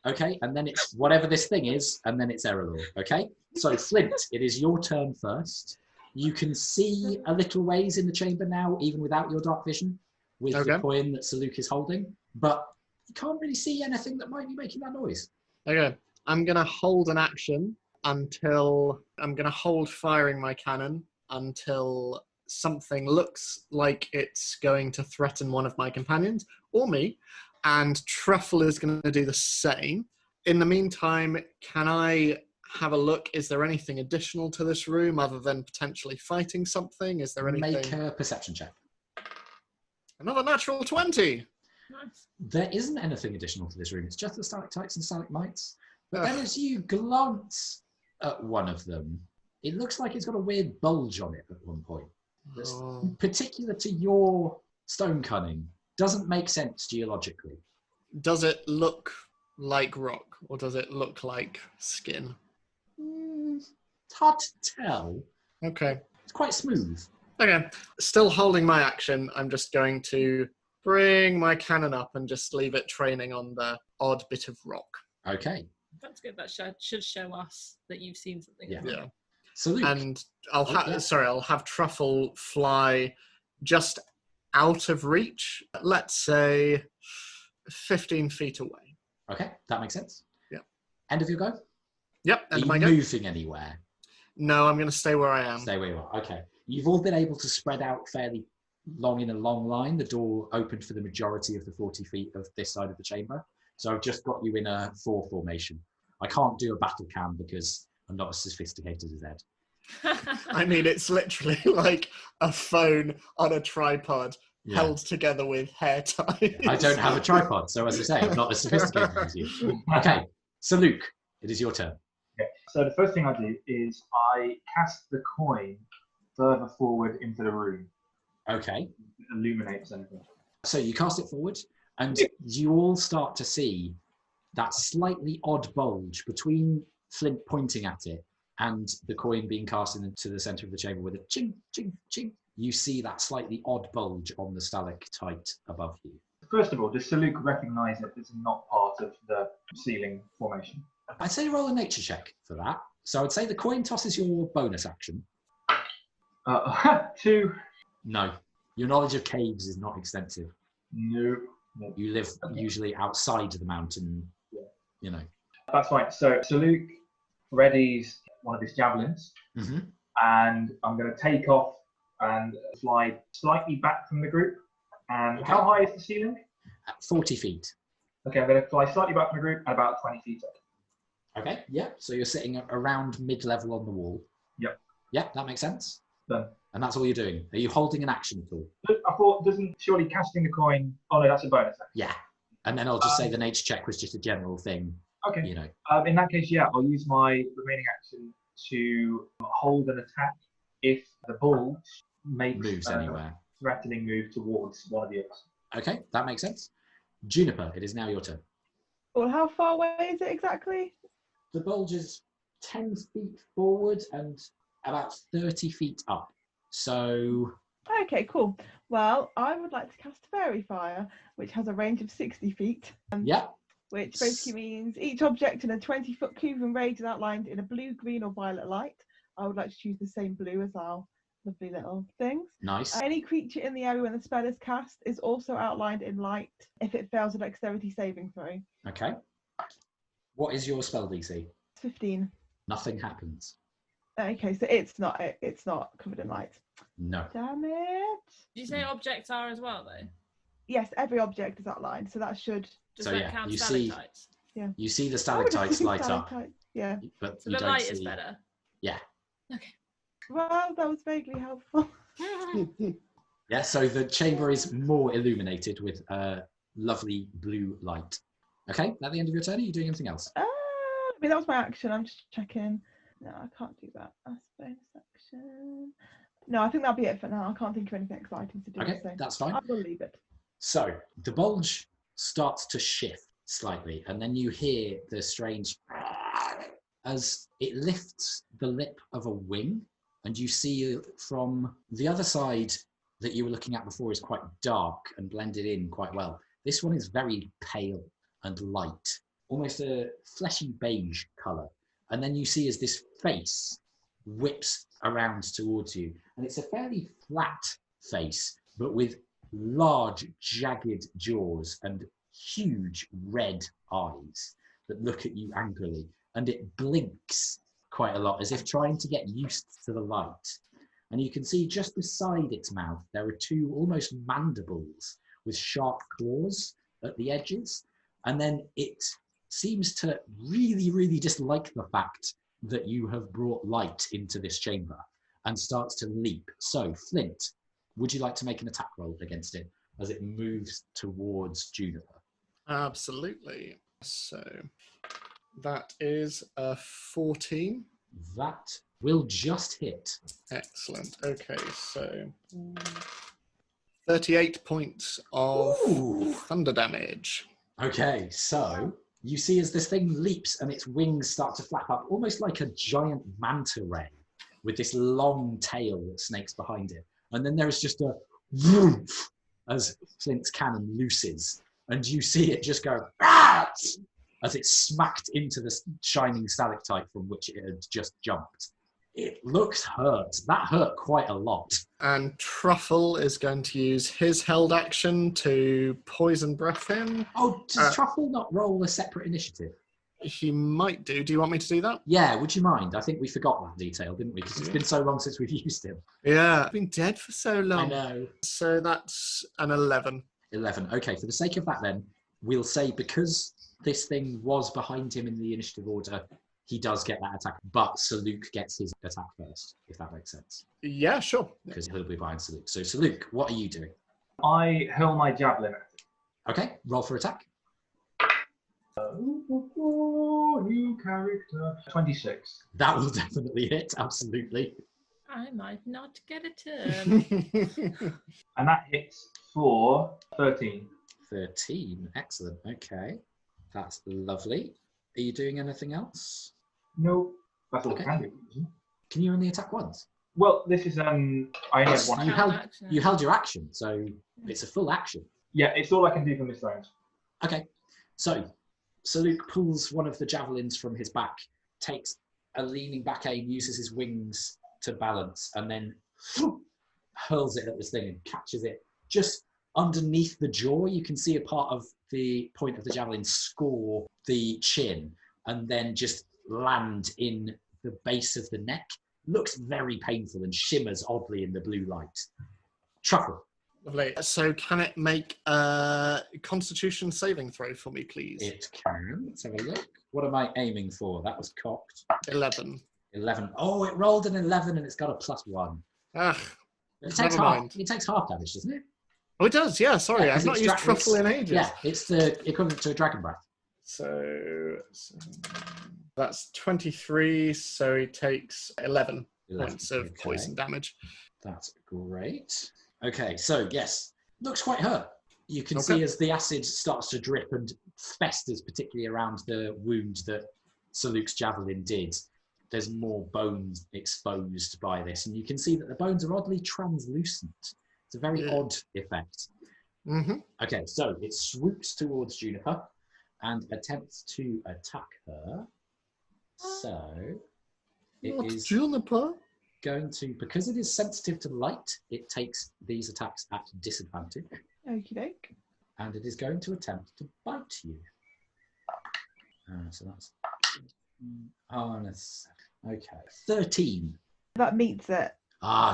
Okay. And then it's whatever this thing is, and then it's Erallur. Okay. So, Flint, it is your turn first. You can see a little ways in the chamber now, even without your dark vision, with the Okay. coin that Saluk is holding. But you can't really see anything that might be making that noise. Okay, I'm going to hold an action until... I'm going to hold firing my cannon until something looks like it's going to threaten one of my companions, or me, and Truffle is going to do the same. In the meantime, can I have a look? Is there anything additional to this room other than potentially fighting something? Is there anything... Make a perception check. Another natural 20! Nice. There isn't anything additional to this room. It's just the stalactites and stalagmites. But Ugh. then as you glance at one of them, it looks like it's got a weird bulge on it at one point. That's Oh. particular to your stone cunning. Doesn't make sense geologically. Does it look like rock, or does it look like skin? It's hard to tell. Okay. It's quite smooth. Okay. Still holding my action, I'm just going to bring my cannon up and just leave it training on the odd bit of rock. Okay. That's good. That should show us that you've seen something. Yeah. Yeah. So Luke, And I'll have yeah. I'll have Truffle fly just out of reach, let's say 15 feet away. okay, that makes sense. Yeah. End of your go? Yep, Are end of you my go. moving anywhere? No, I'm going to stay where I am. Stay where you are. Okay. You've all been able to spread out fairly long in a long line. The door opened for the majority of the 40 feet of this side of the chamber. So I've just got you in a 4 formation. I can't do a battle cam because I'm not as sophisticated as Ed. I mean, it's literally like a phone on a tripod Yeah. held together with hair ties. I don't have a tripod, so as I say, I'm not as sophisticated as you. Okay, so Luke, it is your turn. Okay. So the first thing I do is I cast the coin further forward into the room. Okay, It illuminates anything. so you cast it forward, and you all start to see that slightly odd bulge between Flint pointing at it and the coin being cast into the center of the chamber with a ching, ching, ching. You see that slightly odd bulge on the stalactite above you. First of all, does Saluk recognise that this is not part of the ceiling formation? I'd say roll a nature check for that. So I'd say the coin toss is your bonus action. 2. No, your knowledge of caves is not extensive. No. No. You live usually outside the mountain, Yeah. you know. That's fine. So Saluk readies one of his javelins, Mm-hmm. and I'm going to take off and fly slightly back from the group. And Okay. how high is the ceiling? At 40 feet. Okay, I'm going to fly slightly back from the group and about 20 feet up. Okay, yeah. So you're sitting around mid-level on the wall. Yep. Yeah, that makes sense. Done. And that's all you're doing. Are you holding an action at all? I thought, doesn't surely casting the coin? Oh no, that's a bonus. Yeah. And then I'll just say the nature check was just a general thing, Okay. you know. In that case, yeah, I'll use my remaining action to hold an attack if the bulge makes Moves anywhere. threatening move towards one of the others. Okay, that makes sense. Juniper, it is now your turn. Well, how far away is it exactly? The bulge is 10 feet forward and about 30 feet up. So Okay, cool. Well, I would like to cast Fairy Fire, which has a range of 60 feet. Yeah. Which basically means each object in a 20-foot cube and range is outlined in a blue, green, or violet light. I would like to choose the same blue as our lovely little things. Nice. Any creature in the area when the spell is cast is also outlined in light if it fails a dexterity saving throw. Okay. What is your spell DC? 15. Nothing happens. Okay, so it's not covered in light. No. Damn it. Did you say objects are as well, though? Yes, every object is outlined, so that should. Just So, like yeah, count you see- stalactites. You see the I would stalactites assume light up, stalactites. Yeah. but So you the don't light see. is better. Yeah. Okay. Well, that was vaguely helpful. Yeah. So the chamber is more illuminated with lovely blue light. Okay. At the end of your turn, are you doing anything else? I mean, that was my action. I'm just checking. No, I can't do that. That's bonus action. No, I think that'll be it for now. I can't think of anything exciting to do. Okay, So that's fine. I will leave it. So the bulge starts to shift slightly, and then you hear the strange as it lifts the lip of a wing, and you see from the other side that you were looking at before is quite dark and blended in quite well. This one is very pale and light, almost a fleshy beige colour. And then you see as this face whips around towards you, and it's a fairly flat face, but with large jagged jaws and huge red eyes that look at you angrily, and it blinks quite a lot as if trying to get used to the light. And you can see just beside its mouth there are two almost mandibles with sharp claws at the edges, and then it seems to really dislike the fact that you have brought light into this chamber and starts to leap. So Flint, would you like to make an attack roll against it as it moves towards Juniper? Absolutely. So that is a 14. That will just hit. Excellent. Okay, so 38 points of Ooh. thunder damage. Okay, so you see as this thing leaps and its wings start to flap up, almost like a giant manta ray with this long tail that snakes behind it. And then there is just a woof as Flint's cannon looses, and you see it just go as it smacked into the shining stalactite from which it had just jumped. It looks hurt. That hurt quite a lot. And Truffle is going to use his held action to poison breath him. Oh, does Truffle not roll a separate initiative? He might do. Do you want me to do that? Yeah, would you mind? I think we forgot that detail, didn't we? Because it's been so long since we've used him. Yeah, I've been dead for so long. I know. So that's an 11. 11. Okay, for the sake of that then, we'll say because this thing was behind him in the initiative order, he does get that attack, but Saluk gets his attack first, if that makes sense. Yeah, sure. Because he'll be behind Saluk. So Saluk, what are you doing? I hurl my javelin at it. Okay, roll for attack. New character. 26. That will definitely hit, absolutely. I might not get a turn. And that hits for 13. 13, excellent. Okay, that's lovely. Are you doing anything else? No, that's all Okay. I can do. Isn't it? Can you only attack once? Well, this is I only have one. You action. held, you held your action, so it's a full action. Yeah, it's all I can do from this round. Okay, so Saluk pulls one of the javelins from his back, takes a leaning back aim, uses his wings to balance, and then hurls it at this thing and catches it just underneath the jaw. You can see a part of the point of the javelin score the chin and then just land in the base of the neck. Looks very painful and shimmers oddly in the blue light. Truffle. Lovely. So can it make a Constitution saving throw for me, please? It can. Let's have a look. What am I aiming for? That was cocked. 11. 11. Oh, it rolled an 11 and it's got a +1. Ah, It takes never half. mind. It takes half damage, doesn't it? Oh, it does. Yeah, sorry. Yeah, 'cause I've not it's used Truffle in ages. Yeah, it's the equivalent to a dragon breath. So that's 23. So he takes 11 points of Okay. poison damage. That's great. Okay, so yes, looks quite hurt. You can Okay. see as the acid starts to drip and festers, particularly around the wound that Saluk's javelin did. there's more bones exposed by this, and you can see that the bones are oddly translucent. It's a very odd effect. Okay, so it swoops towards Juniper and attempts to attack her. So it is Juniper. going to, because it is sensitive to light, it takes these attacks at disadvantage. Okie doke. And it is going to attempt to bite you. So that's okay. 13. That meets it.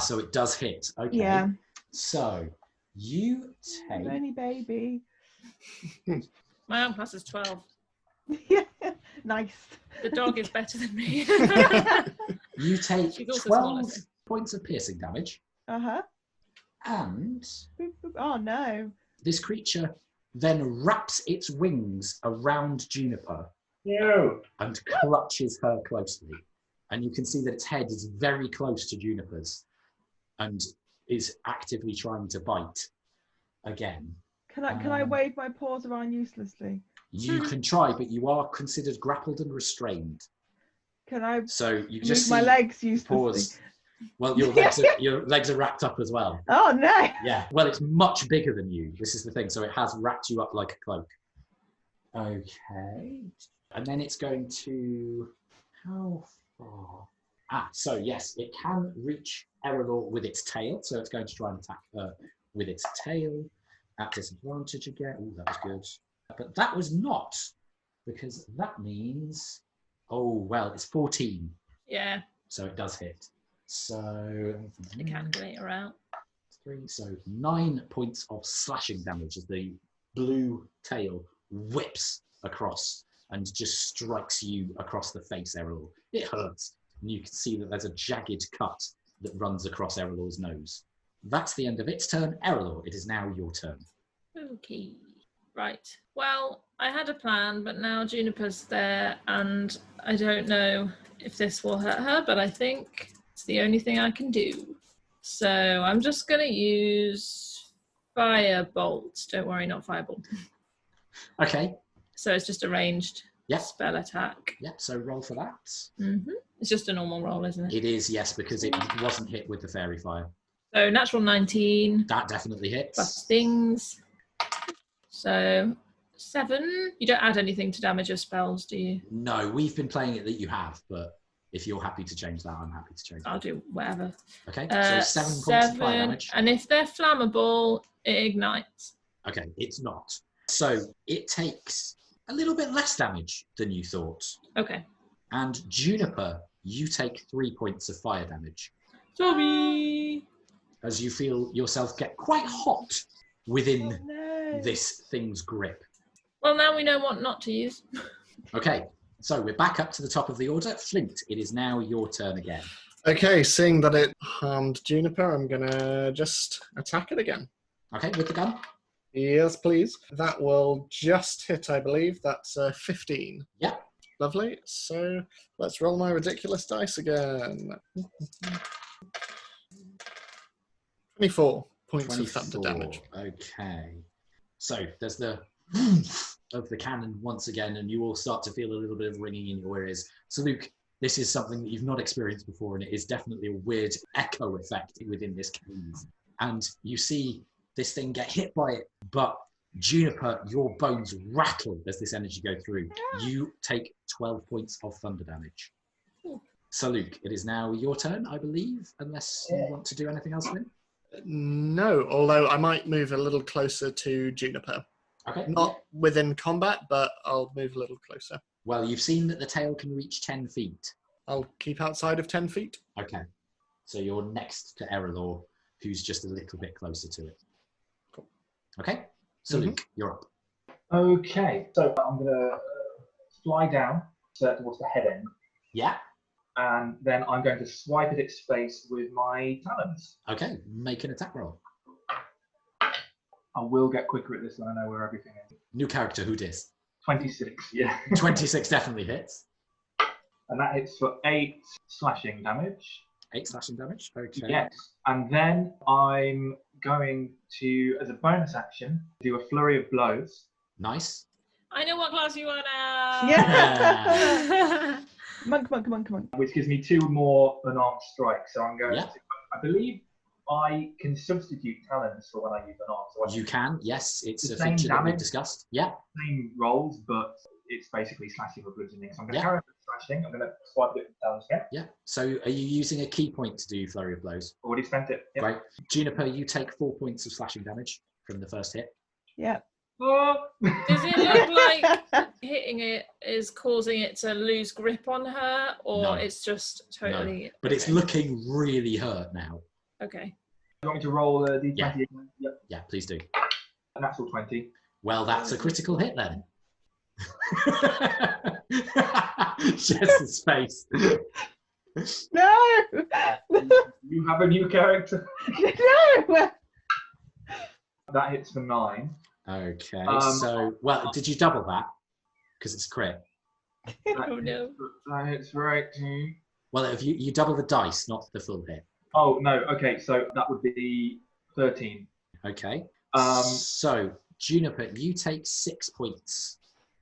So it does hit. Okay. Yeah. So you take. Only baby. My arm class is 12. Yeah. Nice. The dog is better than me. You take She's also 12 smaller. points of piercing damage, Uh-huh. and Boop, boop. Oh no. this creature then wraps its wings around Juniper No. and clutches her closely. And you can see that its head is very close to Juniper's and is actively trying to bite again. Can I wave my paws around uselessly? You can try, but you are considered grappled and restrained. Can I So you move just my see legs uselessly? paws. Well, your legs are wrapped up as well. Oh no. Yeah. Well, it's much bigger than you. This is the thing. So it has wrapped you up like a cloak. Okay. And then it's going to... How far? So yes, it can reach Erallur with its tail. So it's going to try and attack her with its tail. At disadvantage again. Oh, that was good. But that was not, because that means... Oh, well, it's 14. Yeah, So it does hit. So... the calculator out. 3, so 9 points of slashing damage as the blue tail whips across and just strikes you across the face, Erallur. It hurts. And you can see that there's a jagged cut that runs across Erallur's nose. That's the end of its turn. Erallur, it is now your turn. Okay. Right. Well, I had a plan, but now Juniper's there, and I don't know if this will hurt her, but I think it's the only thing I can do. So I'm just going to use Firebolt. Don't worry, not Firebolt. Okay. So it's just a ranged spell attack. Yeah, so roll for that. It's just a normal roll, isn't it? It is, yes, because it wasn't hit with the fairy fire. So natural 19. That definitely hits. Plus things. So 7. You don't add anything to damage your spells, do you? No, we've been playing it that you have, but if you're happy to change that, I'm happy to change that. I'll do whatever. Okay, so 7 points of fire damage. And if they're flammable, it ignites. Okay, it's not. So it takes a little bit less damage than you thought. Okay. And Juniper, you take 3 points of fire damage Sorry. as you feel yourself get quite hot within Oh, no. this thing's grip. Well, now we know what not to use. Okay, so we're back up to the top of the order. Flint, it is now your turn again. Okay, seeing that it harmed Juniper, I'm going to just attack it again. Okay, with the gun? Yes, please. That will just hit, I believe. That's 15. Yeah. Lovely. So let's roll my ridiculous dice again. 24 points of thunder damage. Okay. So there's the of the cannon once again, and you all start to feel a little bit of ringing in your ears. So Luke, this is something that you've not experienced before, and it is definitely a weird echo effect within this cave. And you see this thing get hit by it, but Juniper, your bones rattle as this energy goes through. You take 12 points of thunder damage. So Luke, it is now your turn, I believe, unless you want to do anything else, Flint. No, although I might move a little closer to Juniper. Okay. Not within combat, but I'll move a little closer. Well, you've seen that the tail can reach 10 feet. I'll keep outside of 10 feet. Okay. So you're next to Erallur, who's just a little bit closer to it. Cool. Okay. So Luke, you're up. Okay, so I'm going to fly down towards the head end, Yeah. and then I'm going to swipe at its face with my talons. Okay. Make an attack roll. I will get quicker at this when I know where everything is. New character, who dis? 26, yeah. 26 definitely hits. And that hits for 8 slashing damage. 8 slashing damage. Okay. Yes. And then I'm going to, as a bonus action, do a flurry of blows. Nice. I know what class you are now. Yeah. Come on. Which gives me 2 more unarmed strikes. So I'm going Yeah. to. I believe I can substitute talents for when I use unarmed. So You can, yes. It's The a same feature that we've damage? discussed. Yeah. same rolls, but it's basically slashing or bludgeoning. So I'm going to Yeah. carry on with slashing. I'm going to swipe it with talents again. Yeah. So are you using a key point to do Flurry of Blows? Already spent it. Yep. Great. Juniper, you take 4 points of slashing damage from the first hit. Yeah. Oh. Does it look like hitting it is causing it to lose grip on her, or No. it's just totally? No. But it's okay. looking really hurt now. Okay. You want me to roll a d20 Yeah. again? Yep. Yeah, please do. A natural 20. Well, that's a critical hit then. Jess's face. No. You have a new character. No. That hits for 9. Okay, Um, so, well, did you double that? Because it's crit. Oh no. That hits for 18. Well, if you double the dice, not the full hit. Oh, no. Okay, so that would be 13. Okay. Um, So, Juniper, you take 6 points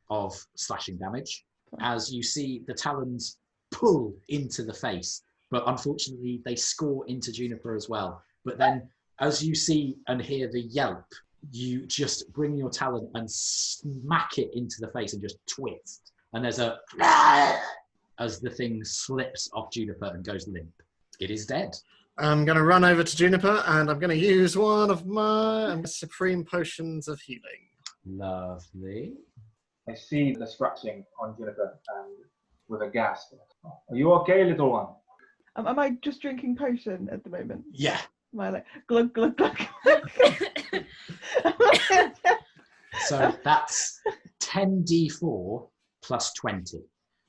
of slashing damage as you see the talons pull into the face, but unfortunately they score into Juniper as well. But then as you see and hear the yelp, you just bring your talon and smack it into the face and just twist. And there's a as the thing slips off Juniper and goes limp. It is dead. I'm going to run over to Juniper and I'm going to use one of my supreme potions of healing. Lovely. I see the scratching on Juniper and with a gasp. Are you okay, little one? Am I just drinking potion at the moment? Yeah. Am I like glug glug glug? So that's 10d4 plus 20.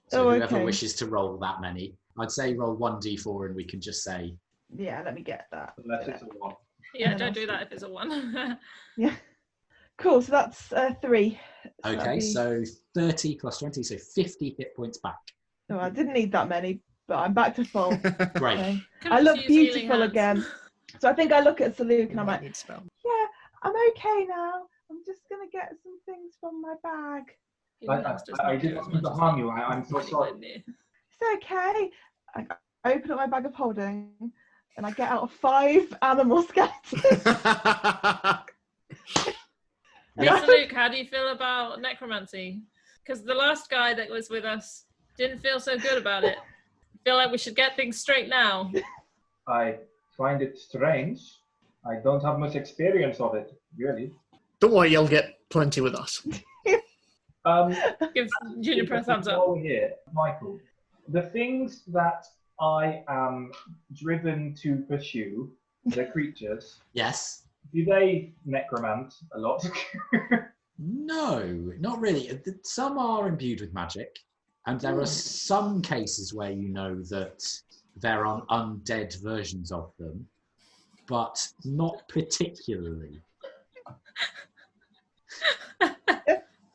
So Oh, whoever okay. wishes to roll that many, I'd say roll 1d4 and we can just say, Yeah, let me get that. Unless it's a 1. Yeah, don't do that if it's a 1. Yeah. Cool. So that's 3. So that'd okay, be- so 30 plus 20, so 50 hit points back. Oh, I didn't need that many, but I'm back to full. Great. Okay. Can I we look just use healing beautiful hands? again. So I think I look at Saluk and I'm Might like, need spell. yeah, I'm okay now. I'm just gonna get some things from my bag. Healing hands does I not do didn't as mean to much as harm you. I'm so anywhere sorry. near. It's okay. I open up my bag of holding and I get out 5 animal skeletons. Lisa Luke, how do you feel about necromancy? Because the last guy that was with us didn't feel so good about it. Feel like we should get things straight now. I find it strange. I don't have much experience of it, really. Don't worry, you'll get plenty with us. Give Juniper a thumbs up. While we're here, Michael, the things that I am driven to pursue, the creatures, Yes. do they necromant a lot? No, not really. Some are imbued with magic, and there are some cases where you know that there are undead versions of them, but not particularly.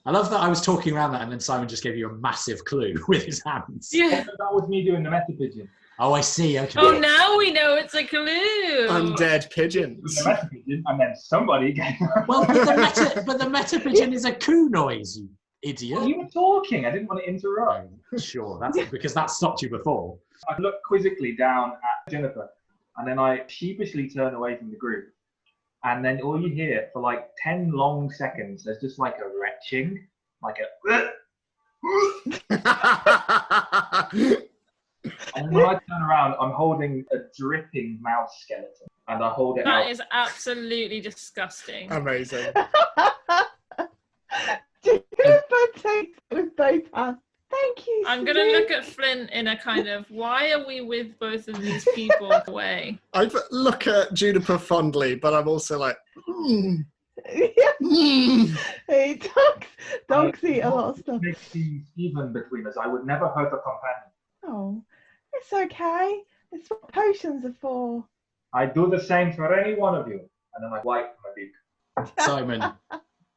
I love that I was talking around that and then Simon just gave you a massive clue with his hands. Yeah. That was me doing the meta pigeon. Oh, I see. Okay. Oh, now we know it's a clue. Undead pigeons. The meta pigeon, and then somebody gave. Well, but the meta pigeon is a coo noise, you idiot. You were talking. I didn't want to interrupt. Oh, sure, that's because that stopped you before. I look quizzically down at Juniper, and then I sheepishly turn away from the group. And then all you hear for like 10 long seconds, there's just like a retching, like a. And when I turn around, I'm holding a dripping mouse skeleton, and I hold it That out. is absolutely disgusting. Amazing. Juniper takes it with both hands. Thank you. I'm going to Saluk. look at Flint in a kind of, why are we with both of these people way? I look at Juniper fondly, but I'm also like, Hey, dogs eat a lot of stuff. Make things even between us. I would never hurt a companion. Oh, it's okay. It's what potions are for. I do the same for any one of you. And then I wipe my beak. Simon,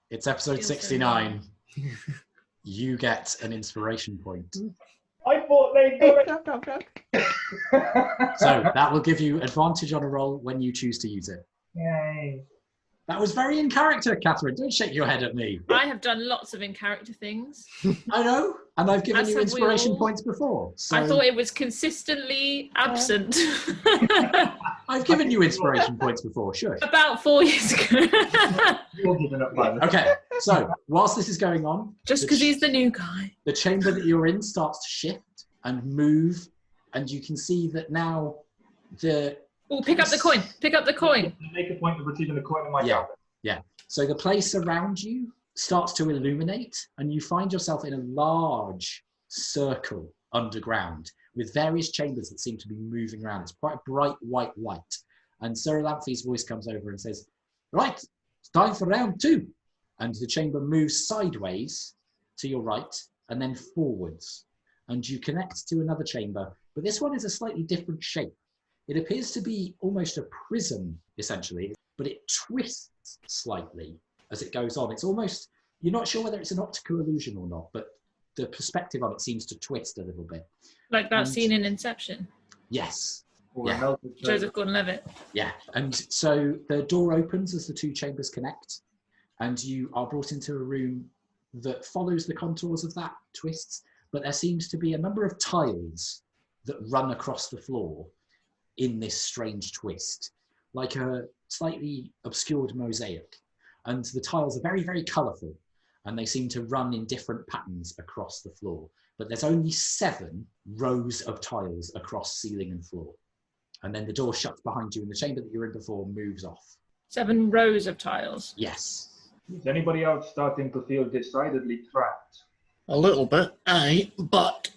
it's episode Feels so 69. You get an inspiration point. I thought they'd do it. So that will give you advantage on a roll when you choose to use it. Yay. That was very in character, Kathryn. Don't shake your head at me. I have done lots of in-character things. I know. And I've given As you have we inspiration all. points before. So I thought it was consistently absent. I've given you inspiration points before, sure. About 4 years ago. You're giving up by the Okay, so whilst this is going on, Just because he's the new guy. the chamber that you're in starts to shift and move, and you can see that now the Oh, pick up the coin. Pick up the coin. Make a point of retrieving the coin in my Yeah. tablet. So the place around you starts to illuminate, and you find yourself in a large circle underground with various chambers that seem to be moving around. It's quite a bright white light. And Sir Olamphi's voice comes over and says, right, it's time for round 2. And the chamber moves sideways to your right and then forwards. And you connect to another chamber, but this one is a slightly different shape. It appears to be almost a prism, essentially, but it twists slightly as it goes on. It's almost, you're not sure whether it's an optical illusion or not, but the perspective on it seems to twist a little bit. Like that And- scene in Inception. Yes. Or a Yeah. melted Joseph Gordon-Levitt. Yeah. And so the door opens as the 2 chambers connect, and you are brought into a room that follows the contours of that twist, but there seems to be a number of tiles that run across the floor in this strange twist, like a slightly obscured mosaic. And the tiles are very, very colourful, and they seem to run in different patterns across the floor. But there's only 7 rows of tiles across ceiling and floor. And then the door shuts behind you, and the chamber that you were in before moves off. 7 rows of tiles. Yes. Is anybody else starting to feel decidedly trapped? A little bit, but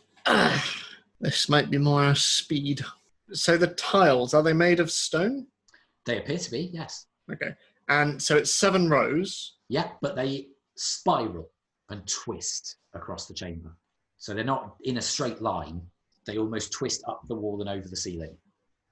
this might be more speed. So the tiles, are they made of stone? They appear to be, yes. Okay. And so it's 7 rows. Yeah, but they spiral and twist across the chamber. So they're not in a straight line. They almost twist up the wall and over the ceiling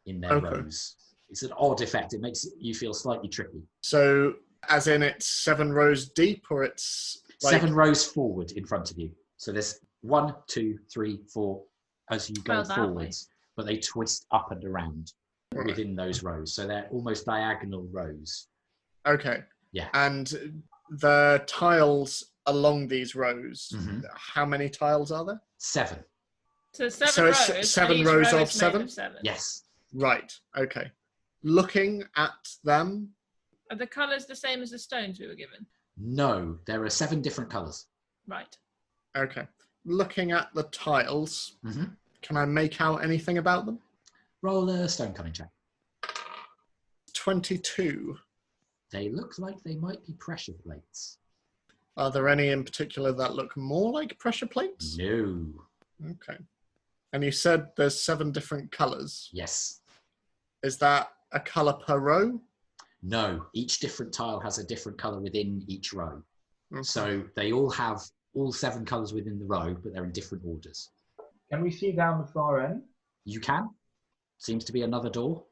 in their Okay. rows. It's an odd effect. It makes you feel slightly tricky. So as in it's 7 rows deep, or it's like... 7 rows forward in front of you. So there's 1, 2, 3, 4 as you go Oh, that forwards, but they twist up and around Right. within those rows. So they're almost diagonal rows. Okay. Yeah. And the tiles along these rows, Mhm. how many tiles are there? 7. So 7 So it's rows. 7 and each rows row of is made 7? 7. Yes. Right. Okay. Looking at them, Are the colours the same as the stones we were given? No, there are 7 different colours. Right. okay. Looking at the tiles, Mhm. can I make out anything about them? Roll a stone cunning check. 22. They look like they might be pressure plates. Are there any in particular that look more like pressure plates? No. Okay. And you said there's 7 different colours. Yes. Is that a colour per row? No. Each different tile has a different colour within each row. Okay. So they all have all 7 colours within the row, but they're in different orders. Can we see down the far end? You can. Seems to be another door,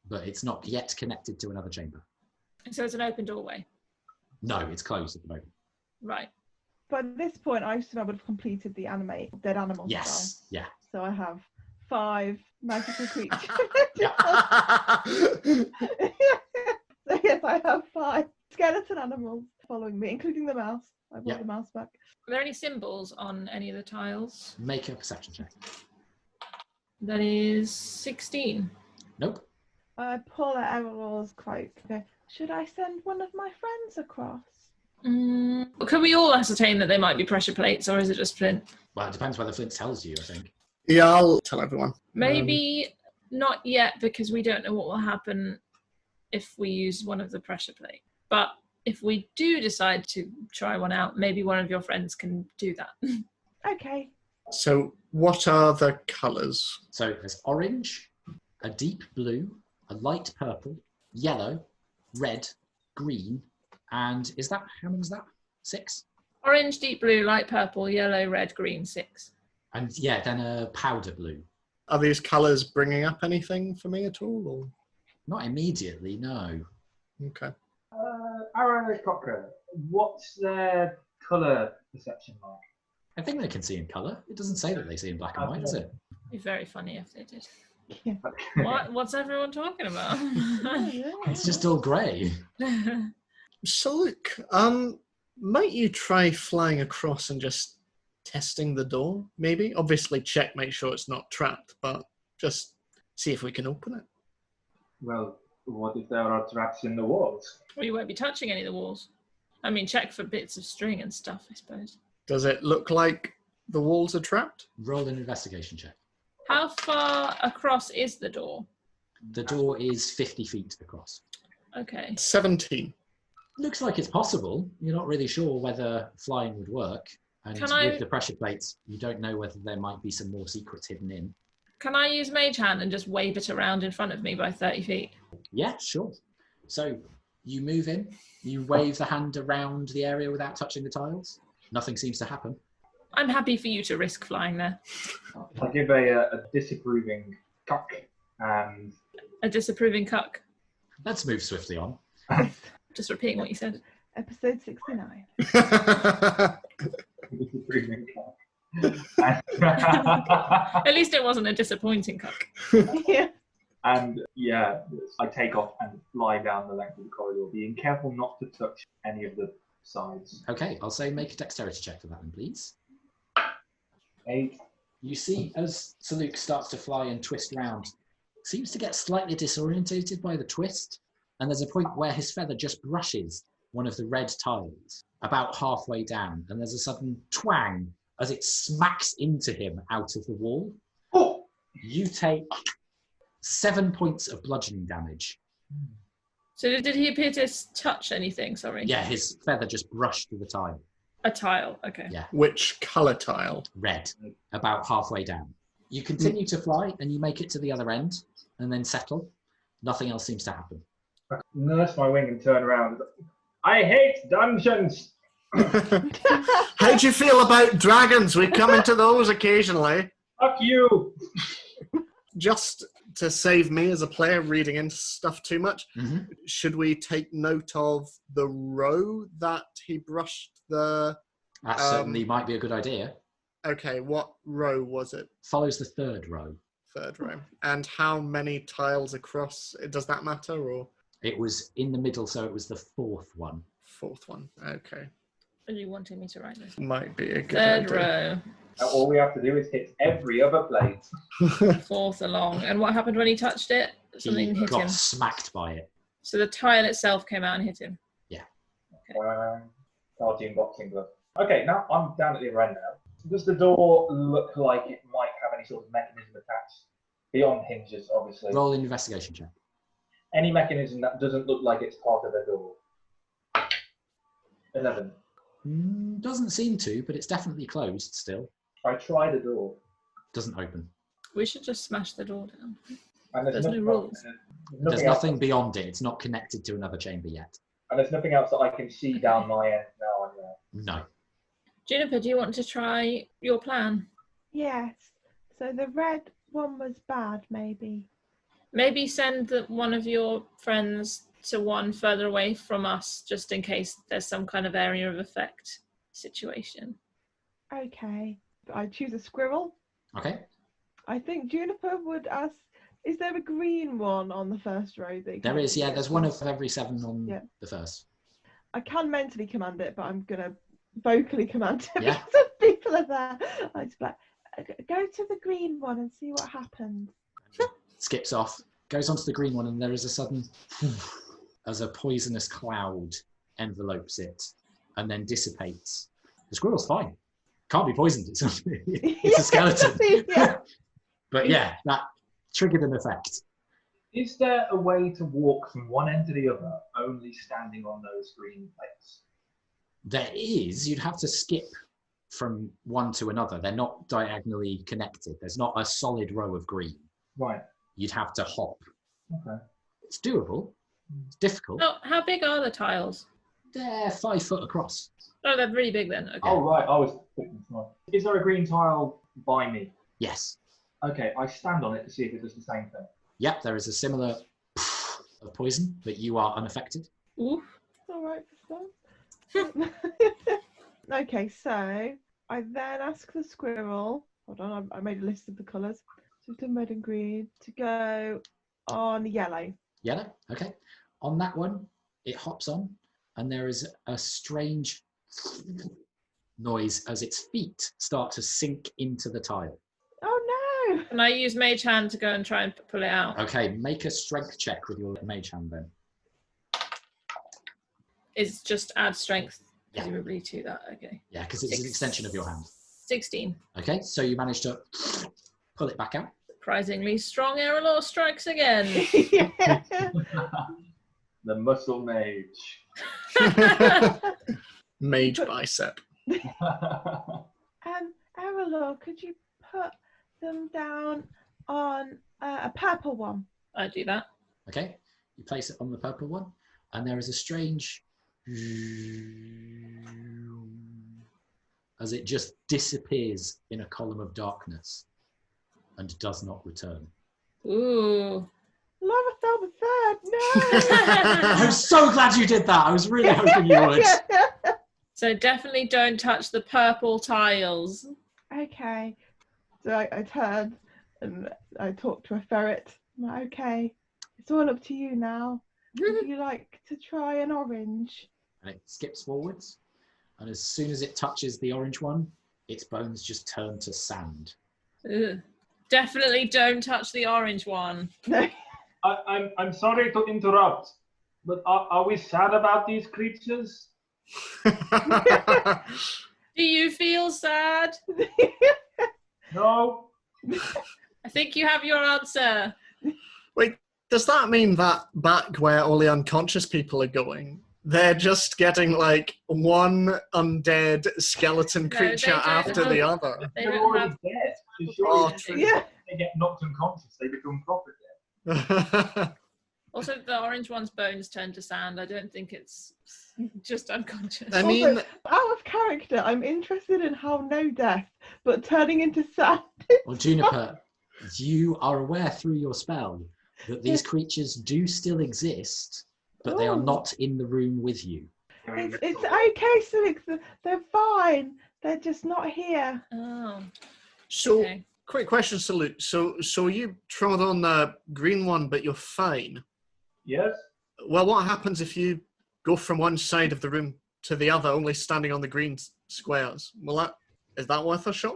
but it's not yet connected to another chamber. So it's an open doorway. No, it's closed at the moment. Right. But at this point, I assume I would have completed the animate dead animal Yes. Yeah. spell. So I have 5 magical creatures. So yes, I have 5 skeleton animals following me, including the mouse. I brought Yeah. the mouse back. Are there any symbols on any of the tiles? Make a perception check. That is 16. Nope. I pull at Erallur's cloak. Go, should I send one of my friends across? Can we all ascertain that they might be pressure plates, or is it just Flint? Well, it depends whether Flint tells you, I think. Yeah, I'll tell everyone. Maybe not yet, because we don't know what will happen if we use one of the pressure plate. But if we do decide to try one out, maybe one of your friends can do that. Okay. So what are the colours? So there's orange, a deep blue, a light purple, yellow, red, green, and is that, how many is that? 6? Orange, deep blue, light purple, yellow, red, green, 6. And yeah, then a powder blue. Are these colours bringing up anything for me at all? Or? Not immediately, no. Okay. Arrow Cocker, what's their colour perception like? I think they can see in colour. It doesn't say that they see in black and white, does it? It'd be very funny if they did. Yeah. What's everyone talking about? Oh, yeah. It's just all grey. So look, might you try flying across and just testing the door, maybe? Obviously check, make sure it's not trapped, but just see if we can open it. Well, what if there are traps in the walls? Well, you won't be touching any of the walls. I mean, check for bits of string and stuff, I suppose. Does it look like the walls are trapped? Roll an investigation check. How far across is the door? The door is 50 feet across. Okay. 17. Looks like it's possible. You're not really sure whether flying would work. And with the pressure plates, you don't know whether there might be some more secrets hidden in. Can I use Mage Hand and just wave it around in front of me by 30 feet? Yeah, sure. So you move in, you wave the hand around the area without touching the tiles. Nothing seems to happen. I'm happy for you to risk flying there. I give a disapproving cock and... A disapproving cuck. Let's move swiftly on. Just repeating what you said. Episode 69. disapproving cock. At least it wasn't a disappointing cuck. Yeah. And yeah, I take off and fly down the length of the corridor, being careful not to touch any of the sides. Okay, I'll say make a dexterity check for that one, please. 8. You see, as Saluk starts to fly and twist round, seems to get slightly disorientated by the twist, and there's a point where his feather just brushes one of the red tiles about halfway down, and there's a sudden twang as it smacks into him out of the wall. Oh! You take 7 points of bludgeoning damage. So did he appear to touch anything? Sorry. Yeah, his feather just brushed through the tile. A tile. Okay. Yeah. Which colour tile? Red, about halfway down. You continue to fly and you make it to the other end and then settle. Nothing else seems to happen. I nurse my wing and turn around. I hate dungeons! How do you feel about dragons? We come into those occasionally. Fuck you! Just to save me as a player reading into stuff too much, should we take note of the row that he brushed the... That certainly might be a good idea. Okay, what row was it? Follows the third row. Third row. And how many tiles across? Does that matter, or? It was in the middle, so it was the fourth one. Fourth one, okay. Are you wanting me to write this? Might be a good Third idea. Now all we have to do is hit every other plate. Fourth along. And what happened when he touched it? Something He hit got him. smacked by it. So the tile itself came out and hit him. Cartoon boxing glove. Okay, now I'm down at the other end now. Does the door look like it might have any sort of mechanism attached? Beyond hinges, obviously. Roll an investigation check. Any mechanism that doesn't look like it's part of the door. 11. Doesn't seem to, but it's definitely closed still. I try the door. Doesn't open. We should just smash the door down. And There's no rules. There's nothing beyond it. It's not connected to another chamber yet. And there's nothing else that I can see down my end now and there. No. Juniper, do you want to try your plan? Yes. So the red one was bad, maybe. Maybe send one of your friends to one further away from us, just in case there's some kind of area of effect situation. Okay. I choose a squirrel. Okay. I think Juniper would ask, is there a green one on the first row? There is, yeah. There's one of every 7 on the first. I can mentally command it, but I'm going to vocally command it Yeah. because people are there. I just like, go to the green one and see what happens. Skips off, goes onto the green one, and there is a sudden as a poisonous cloud envelopes it and then dissipates. The squirrel's fine. Can't be poisoned. It's a skeleton. Yeah. But yeah, that triggered an effect. Is there a way to walk from one end to the other, only standing on those green plates? There is. You'd have to skip from one to another. They're not diagonally connected. There's not a solid row of green. Right. You'd have to hop. Okay. It's doable. It's difficult. Oh, how big are the tiles? They're 5 foot across. Oh, they're really big then. Okay. Oh, right. I was thinking small. Is there a green tile by me? Yes. Okay, I stand on it to see if it does the same thing. Yep, there is a similar of poison, but you are unaffected. Oof. All right for some. Okay, so I then ask the squirrel. Hold on, I made a list of the colours. So we've done red and green to go on yellow. Yellow, okay. On that one, it hops on, and there is a strange noise as its feet start to sink into the tile. Oh no! And I use Mage Hand to go and try and pull it out. Okay, make a strength check with your mage hand then. It's just add strength, Yeah. presumably, to that. Okay. Yeah, because it's an extension of your hand. 16. Okay, so you manage to pull it back out. Surprisingly strong Erallur strikes again. Yeah. The muscle mage. Mage bicep. Erallur, could you put them down on a purple one? I do that. Okay, you place it on the purple one, and there is a strange as it just disappears in a column of darkness and does not return. Ooh. Lavathel the Third, no! I'm so glad you did that. I was really hoping you would. So definitely don't touch the purple tiles. Okay. So I turned and I talked to a ferret. I'm like, okay, it's all up to you now. Would you like to try an orange? And it skips forwards, and as soon as it touches the orange one, its bones just turn to sand. Ugh. Definitely don't touch the orange one. No. I'm sorry to interrupt, but are we sad about these creatures? Do you feel sad? No. I think you have your answer. Wait, does that mean that back where all the unconscious people are going, they're just getting like one undead skeleton No, creature they don't after have- the other? They They're don't already have dead. So Oh, surely true. Yeah. they get knocked unconscious, they become proper dead. Also, the orange one's bones turn to sand. I don't think it's just unconscious. I mean, Out of character, I'm interested in how no death, but turning into sand. Well, Juniper, you are aware through your spell that these creatures do still exist, but they are Oh. not in the room with you. It's okay, Silix. They're fine. They're just not here. Oh, so okay. quick question, Salute. So you trod on the green one, but you're fine. Yes? Well, what happens if you go from one side of the room to the other, only standing on the green squares? Is that worth a shot?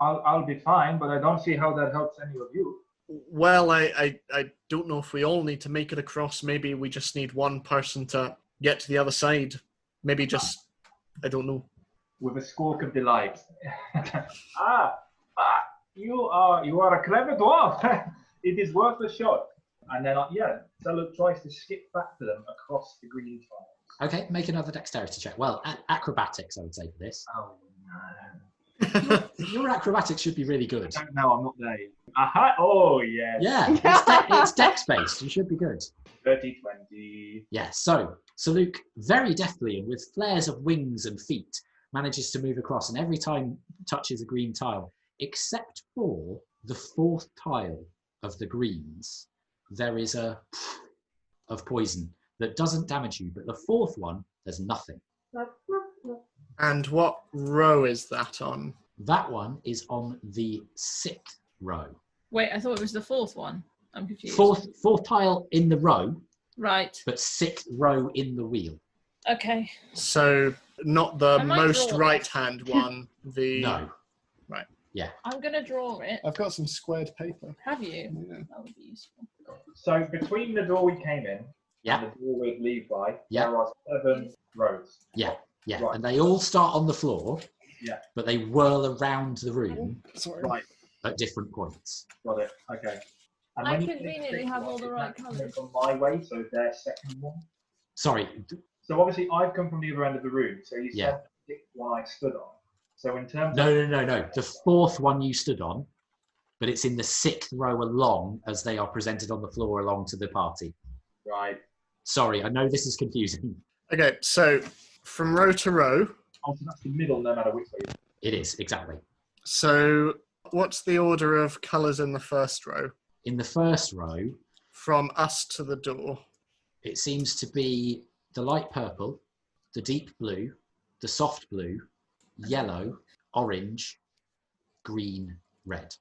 I'll be fine, but I don't see how that helps any of you. Well, I don't know if we all need to make it across. Maybe we just need one person to get to the other side. Maybe just, I don't know. With a squawk of delight. You are a clever dwarf. It is worth a shot. And then, Saluk tries to skip back to them across the green tiles. Okay, make another dexterity check. Well, acrobatics, I would say, for this. Oh, no. Your acrobatics should be really good. No, I'm not there yet. Aha! Oh, yes. Yeah, it's dex-based. You should be good. 30-20. Yeah, so Saluk, very deftly and with flares of wings and feet, manages to move across, and every time touches a green tile, except for the fourth tile of the greens, there is a of poison that doesn't damage you, but the fourth one, there's nothing. And what row is that on? That one is on the 6th row. Wait, I thought it was the fourth one. I'm confused. Fourth tile in the row, Right. but 6th row in the wheel. Okay. So not the I might most draw it. right-hand one. The No. Right. Yeah. I'm going to draw it. I've got some squared paper. Have you? Yeah. That would be useful. So between the door we came in Yeah. and the door we'd leave by, Yeah. there are 7 rows. Yeah. Right. And they all start on the floor, Yeah. but they whirl around the room Sorry. Right. at different points. Got it. Okay. And I when you conveniently pick have one, all the is right that coming colours. From my way, so their second one. Sorry. So obviously I've come from the other end of the room. So you Yeah. said the 6th one I stood on. So in terms No. of The fourth one you stood on, but it's in the 6th row along as they are presented on the floor along to the party. right. Sorry, I know this is confusing. Okay, so from row to row. Oh, so that's the middle, no matter which way. It is, exactly. So what's the order of colours in the first row? In the first row, From us to the door. it seems to be the light purple, the deep blue, the soft blue, yellow, orange, green, red.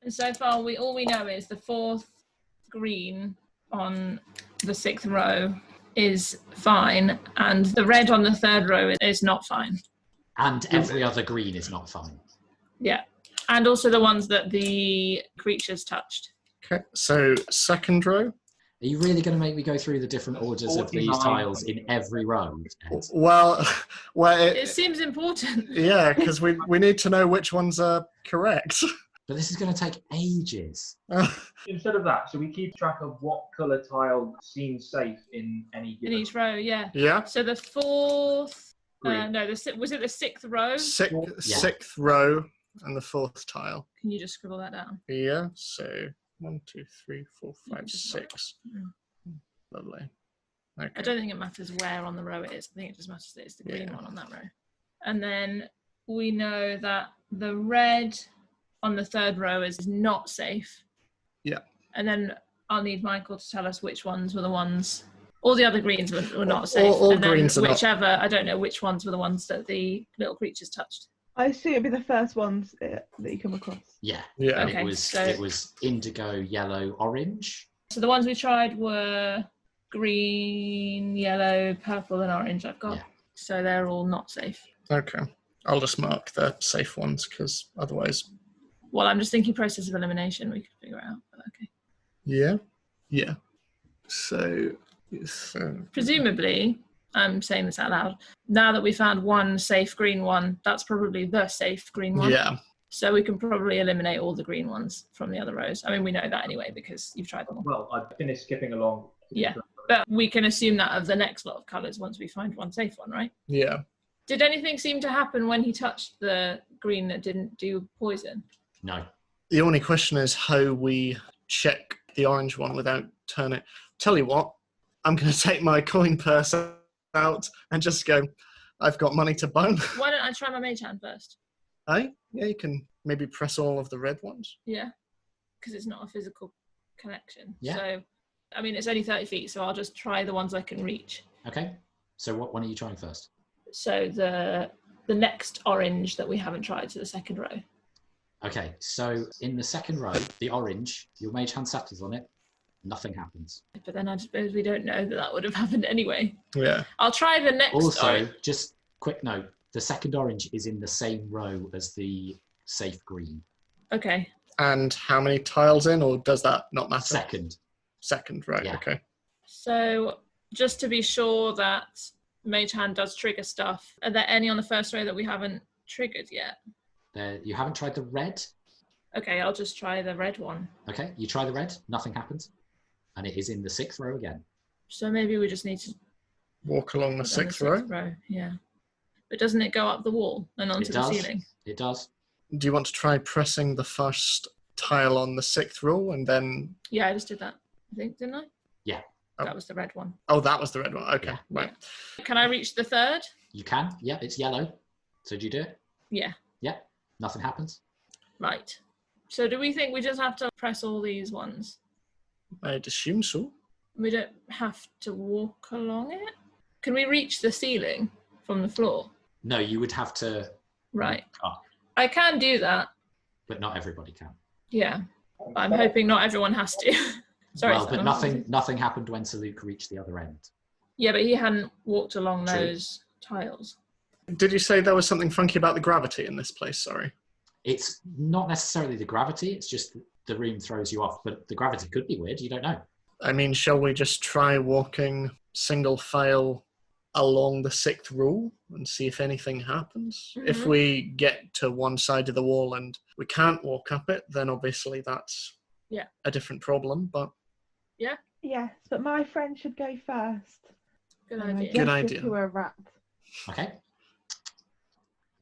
And so far, all we know is the fourth green on the 6th row is fine, and the red on the 3rd row is not fine. And every other green is not fine. Yeah. And also the ones that the creatures touched. Okay, so second row. Are you really going to make me go through the different orders of these 49. tiles in every row, Ed? Well, It seems important. yeah, because we need to know which ones are correct. But this is going to take ages. Instead of that, should we keep track of what colour tile seems safe in any In given each row, yeah. Yeah. So the fourth, Green. no, was it the sixth row? Sixth row and the fourth tile. Can you just scribble that down? Yeah, so 1, 2, 3, 4, You 5, just 6. Mm. Lovely. Okay. I don't think it matters where on the row it is. I think it just matters that it's the green Yeah. one on that row. And then we know that the red on the third row is not safe. Yeah. And then I'll need Michael to tell us which ones were the ones. All the other greens were not safe. All and then greens are not. whichever, I don't know which ones were the ones that the little creatures touched. I assume it'd be the first ones that you come across. Yeah. Yeah. And Okay, it was indigo, yellow, orange. So the ones we tried were green, yellow, purple, and orange. I've got. Yeah. So they're all not safe. Okay. I'll just mark the safe ones because otherwise. Well, I'm just thinking process of elimination. We could figure it out. But okay. Yeah. Yeah. So. Presumably, I'm saying this out loud. Now that we found one safe green one, that's probably the safe green one. Yeah. So we can probably eliminate all the green ones from the other rows. I mean, we know that anyway because you've tried them all. Well, I finished skipping along. Yeah. But we can assume that of the next lot of colours once we find one safe one, right? Yeah. Did anything seem to happen when he touched the green that didn't do poison? No. The only question is how we check the orange one without turning. Tell you what, I'm going to take my coin purse out and just go, I've got money to burn. Why don't I try my mage hand first? Aye? Yeah, you can maybe press all of the red ones. Yeah, because it's not a physical connection. Yeah. So, I mean, it's only 30 feet, so I'll just try the ones I can reach. Okay. So what one are you trying first? So the next orange that we haven't tried, so the second row. Okay. So in the second row, the orange, your mage hand settles on it. Nothing happens. But then I suppose we don't know that would have happened anyway. Yeah. I'll try the next Also, orange. just quick note, the second orange is in the same row as the safe green. Okay. And how many tiles in, or does that not matter? Second. Second, right, Yeah. okay. So just to be sure that mage hand does trigger stuff, are there any on the first row that we haven't triggered yet? You haven't tried the red? Okay, I'll just try the red one. Okay, you try the red, nothing happens. And it is in the sixth row again. So maybe we just need to Walk along the put it on sixth row. Yeah. But doesn't it go up the wall and onto It the does. ceiling? It does. Do you want to try pressing the first tile on the sixth row and then... Yeah, I just did that. I think, didn't I? Yeah. Oh. That was the red one. Oh, that was the red one. Okay, Yeah. right. Can I reach the third? You can. Yeah, it's yellow. So do you do it? Yeah. Yeah. Nothing happens. Right. So do we think we just have to press all these ones? I'd assume so. We don't have to walk along it? Can we reach the ceiling from the floor? No, you would have to Right. walk up, I can do that. but not everybody can. Yeah. But I'm hoping not everyone has to. Sorry. Well, but Sam. nothing happened when Saluk reached the other end. Yeah, but he hadn't walked along True. those tiles. Did you say there was something funky about the gravity in this place? Sorry. It's not necessarily the gravity, it's just the room throws you off, but the gravity could be weird, you don't know. I mean, shall we just try walking single file along the sixth row and see if anything happens? If Mhm. we get to one side of the wall and we can't walk up it, then obviously that's a different problem, but... Yes, but my friend should go first. Good And I idea. Good gesture idea. to a rat. Okay.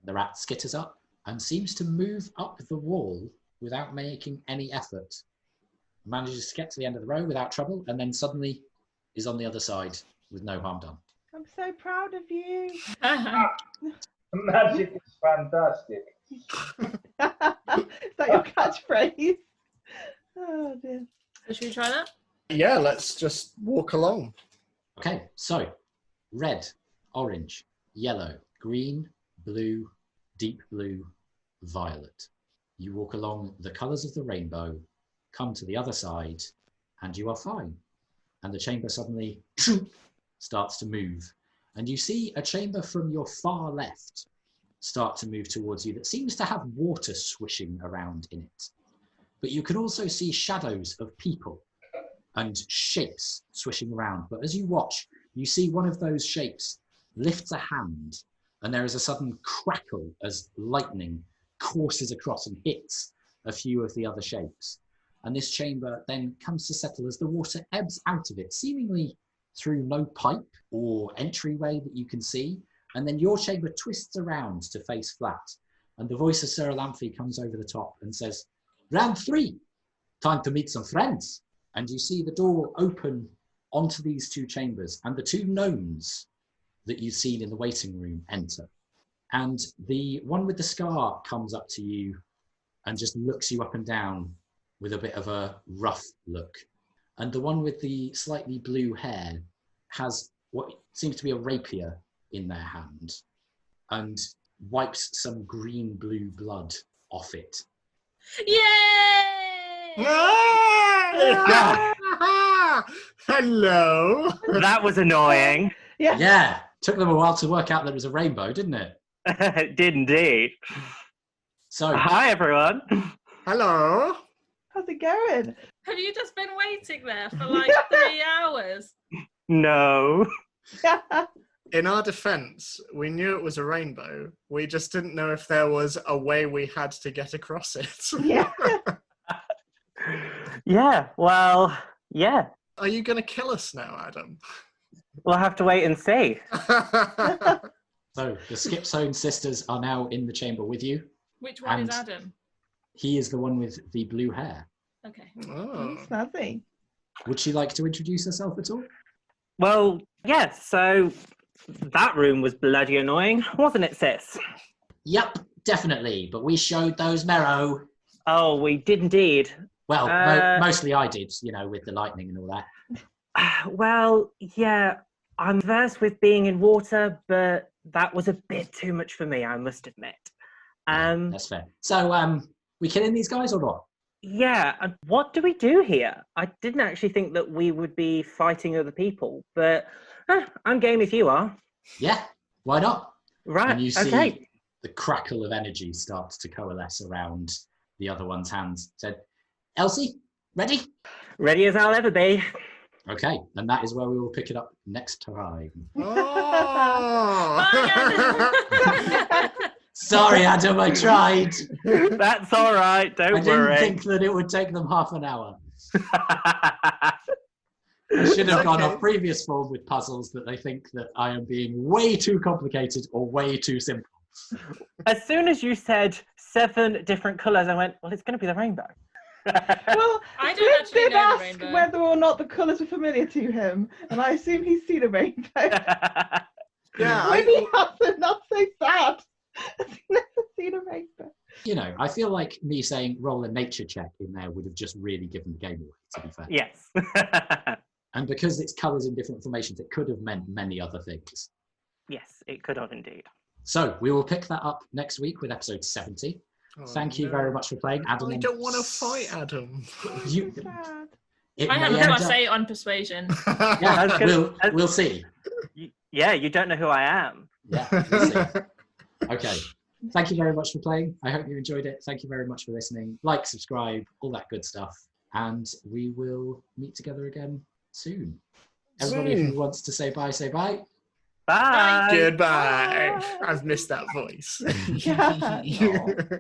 The rat skitters up and seems to move up the wall without making any effort. Manages to get to the end of the row without trouble, and then suddenly is on the other side with no harm done. I'm so proud of you. Magic is fantastic. Is that your catchphrase? Oh dear. So should we try that? Yeah, let's just walk along. Okay, so red, orange, yellow, green, blue, deep blue, violet. You walk along the colours of the rainbow, come to the other side, and you are fine. And the chamber suddenly starts to move. And you see a chamber from your far left start to move towards you that seems to have water swishing around in it. But you can also see shadows of people and shapes swishing around. But as you watch, you see one of those shapes lifts a hand, and there is a sudden crackle as lightning courses across and hits a few of the other shapes. And this chamber then comes to settle as the water ebbs out of it, seemingly through no pipe or entryway that you can see. And then your chamber twists around to face flat. And the voice of Sir Olamphi comes over the top and says, "Round 3, time to meet some friends." And you see the door open onto these two chambers, and the two gnomes that you've seen in the waiting room enter. And the one with the scar comes up to you and just looks you up and down with a bit of a rough look. And the one with the slightly blue hair has what seems to be a rapier in their hand and wipes some green-blue blood off it. Yay! Hello. That was annoying. Yeah. Yeah, took them a while to work out that it was a rainbow, didn't it? It did indeed. So, Hi, everyone. Hello. How's it going? Have you just been waiting there for like 3 hours? No. In our defense, we knew it was a rainbow. We just didn't know if there was a way we had to get across it. Yeah. Yeah, well, yeah. Are you going to kill us now, Adam? We'll have to wait and see. so the Skip Zone sisters are now in the chamber with you. Which one And- is Adam? He is the one with the blue hair. Okay. Oh. Snazzy. Would she like to introduce herself at all? Well, yeah, so that room was bloody annoying, wasn't it, sis? Yep, definitely. But we showed those marrow. Oh, we did indeed. Well, mostly I did, you know, with the lightning and all that. Well, yeah, I'm versed with being in water, but that was a bit too much for me, I must admit. That's fair. So, we killing these guys or not? Yeah, and what do we do here? I didn't actually think that we would be fighting other people, but I'm game if you are. Yeah, why not? Right, And you see okay. the crackle of energy starts to coalesce around the other one's hands. Said, Elsie, ready? Ready as I'll ever be. Okay, and that is where we will pick it up next time. Oh. Sorry, Adam, I tried. That's all right, I don't didn't worry. think that it would take them half an hour. I should have gone okay. off previous form with puzzles that they think that I am being way too complicated or way too simple. As soon as you said 7 different colours, I went, well, it's going to be the rainbow. Well, I don't Flint actually did know the ask rainbow. whether or not the colours were familiar to him, and I assume he's seen a rainbow. Yeah, When he hasn't, not so sad. He's never seen a rainbow. You know, I feel like me saying roll a nature check in there would have just really given the game away, to be fair. Yes. And because it's colours in different formations, it could have meant many other things. Yes, it could have indeed. So we will pick that up next week with episode 70. Oh, Thank you no. very much for playing, Adam. I and don't want to fight Adam. You, So sad. it I may have end plus up- 8 on persuasion. Yeah, I was gonna- we'll see. Yeah, you don't know who I am. Yeah, we'll see. Okay. Thank you very much for playing. I hope you enjoyed it. Thank you very much for listening. Like, subscribe, all that good stuff. And we will meet together again soon. Everybody who wants to say bye, say bye. Bye. Goodbye. I've missed that voice. Yeah. Aw.